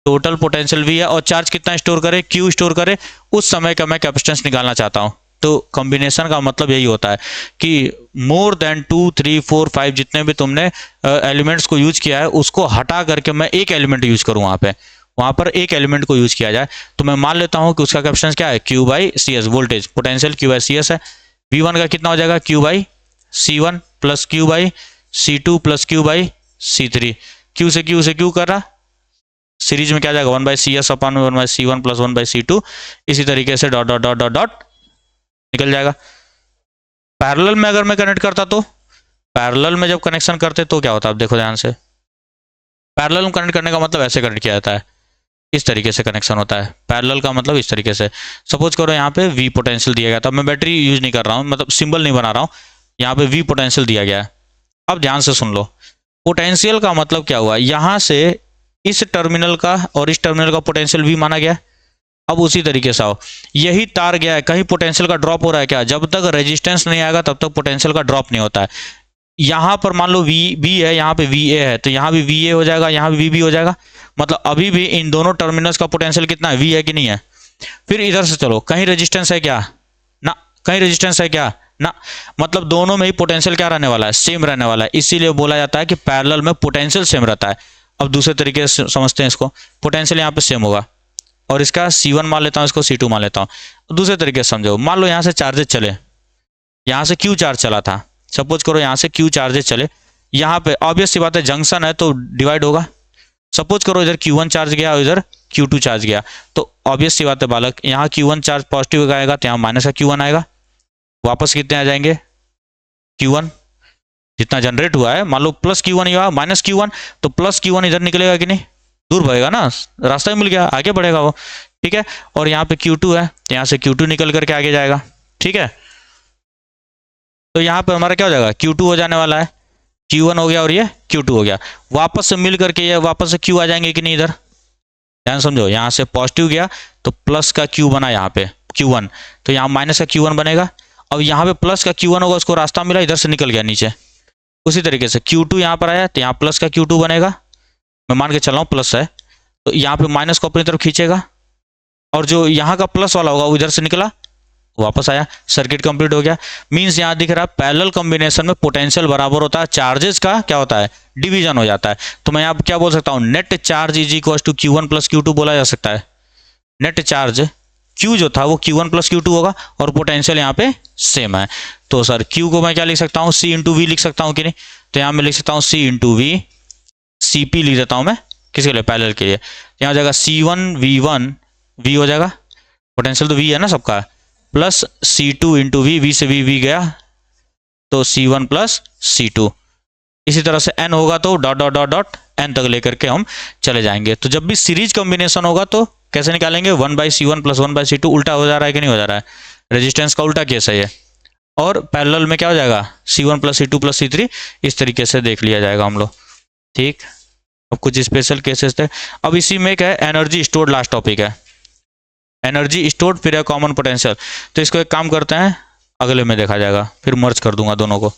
टोटल पोटेंशियल V है, और चार्ज कितना स्टोर करे, Q स्टोर करे, उस समय का मैं कैपेसिटेंस निकालना चाहता हूं। तो कॉम्बिनेशन का मतलब यही होता है कि मोर देन 2 3 4 5 जितने भी तुमने एलिमेंट्स को यूज किया है उसको हटा करके मैं एक एलिमेंट यूज करूं, वहां पर एक एलिमेंट को यूज किया जाए। तो मैं मान लेता हूं कि उसका कैपेसिटेंस क्या है, Q by CS, voltage potential Q by CS है। V1 का कितना हो जाएगा, Q by C1 plus Q by C2 plus Q by C3। Q से Q कर रहा, सीरीज में क्या जाएगा, 1 by CS upon 1 by C1 plus 1 by C2, इसी तरीके से dot dot dot dot dot निकल जाएगा। पैरेलल में अगर मैं कनेक्ट करता, तो पैरेलल में जब कनेक्शन करते तो क्या होता है, आप देखो ध्यान से। पैरेलल में कनेक्ट करने का मतलब ऐसे कनेक्ट किया जाता है, इस तरीके से कनेक्शन होता है। पैरेलल का मतलब इस तरीके से, सपोज करो यहाँ पे V पोटेंशियल दिया गया था, मैं बैटरी यूज नहीं कर रहा हूँ, मतलब सिंबल नहीं बना रहा हूँ, यहाँ पे V पोटेंशियल दिया गया है। अब ध्यान से सुन लो, पोटेंशियल का मतलब क्या हुआ, यहां से इस टर्मिनल का और इस टर्मिनल का पोटेंशियल V माना गया। अब उसी तरीके से आओ, यही तार गया है, कहीं पोटेंशियल का ड्रॉप हो रहा है क्या, जब तक रेजिस्टेंस नहीं आएगा तब तक पोटेंशियल का ड्रॉप नहीं होता है। यहां पर मान लो VB है, यहाँ पे VA है, तो यहाँ भी VA हो जाएगा, यहाँ भी VB हो जाएगा, मतलब अभी भी इन दोनों टर्मिनल्स का पोटेंशियल कितना है, V है कि नहीं है। फिर इधर से चलो, कहीं रेजिस्टेंस है क्या, ना, कहीं रेजिस्टेंस है क्या, ना, मतलब दोनों में ही पोटेंशियल क्या रहने वाला है, सेम रहने वाला है, इसीलिए बोला जाता है कि पैरेलल में पोटेंशियल सेम रहता है। अब दूसरे तरीके से समझते हैं इसको, पोटेंशियल यहाँ पे सेम होगा और इसका C1 मान लेता हूँ, इसको C2 मान लेता हूँ। दूसरे तरीके से समझो, मान लो यहाँ से चार्जेस चले, यहाँ से Q चार्ज चला था, सपोज करो यहाँ से Q चार्जेस चले, यहाँ पे ऑब्वियस सी बात है जंक्शन है तो डिवाइड होगा। सपोज करो इधर Q1 चार्ज गया और इधर Q2 चार्ज गया, तो ऑब्वियस सी बात है बालक, यहाँ Q1 चार्ज पॉजिटिव आएगा तो यहाँ माइनस का Q1 आएगा, वापस कितने आ जाएंगे, Q1 जितना जनरेट हुआ है, मान लो प्लस Q1 या माइनस Q1, तो प्लस Q1 इधर निकलेगा कि नहीं, दूर बढ़ेगा ना, रास्ता ही मिल गया, आगे बढ़ेगा वो, ठीक है। और यहाँ पे Q2 है, यहाँ से Q2 निकल करके आगे जाएगा, ठीक है। तो यहाँ पे हमारा क्या हो जाएगा, Q2 हो जाने वाला है, Q1 हो गया और ये Q2 हो गया, वापस से मिल करके ये वापस से Q आ जाएंगे कि नहीं, इधर ध्यान समझो, यहाँ से पॉजिटिव गया तो प्लस का Q बना यहाँ पे Q1, तो यहाँ माइनस का Q1 बनेगा। अब यहाँ पे प्लस का Q1 होगा, उसको रास्ता मिला, इधर से निकल गया नीचे। उसी तरीके से Q2 यहाँ पर आया तो यहाँ प्लस का Q2 बनेगा, मैं मान के चल रहा हूँ प्लस है, तो यहाँ पे माइनस को अपनी तरफ खींचेगा और जो यहाँ का प्लस वाला होगा वो इधर से निकला, वापस आया, सर्किट कंप्लीट हो गया। मींस यहाँ दिख रहा है पैरेलल कॉम्बिनेशन में पोटेंशियल बराबर होता है, चार्जेस का क्या होता है, डिवीजन हो जाता है। तो मैं यहाँ क्या बोल सकता हूँ, net charge is equal to Q1 plus Q2 बोला जा सकता है। नेट चार्ज Q जो था वो Q1 प्लस Q2 होगा और पोटेंशियल यहाँ पे सेम है। तो सर Q को मैं क्या लिख सकता हूँ, C इंटू वी लिख सकता हूँ कि नहीं, तो यहाँ मैं लिख सकता हूँ C इंटू वी, CP लिख देता हूँ मैं, किसके लिए, पैरेलल के लिए। यहाँ हो जाएगा C1 V1, V हो जाएगा, पोटेंशियल तो V है ना सबका, plus C2 into V, V से V गया तो C1 प्लस C2, इसी तरह से n होगा तो dot dot dot dot n तक लेकर के हम चले जाएंगे। तो जब भी सीरीज कॉम्बिनेशन होगा तो कैसे निकालेंगे, 1/C1 प्लस 1/C2 उल्टा हो जा रहा है कि नहीं हो जा रहा है, रेजिस्टेंस का उल्टा केस है ये। और पैरेलल में क्या हो जाएगा, C1 plus C2 plus C3, इस तरीके से देख लिया जाएगा हम लोग। ठीक, अब कुछ स्पेशल केसेस थे। अब इसी में क्या है, एनर्जी स्टोर्ड लास्ट टॉपिक है, एनर्जी स्टोर्ड फिर है कॉमन पोटेंशियल। तो इसको एक काम करते हैं, अगले में देखा जाएगा, फिर मर्ज कर दूंगा दोनों को।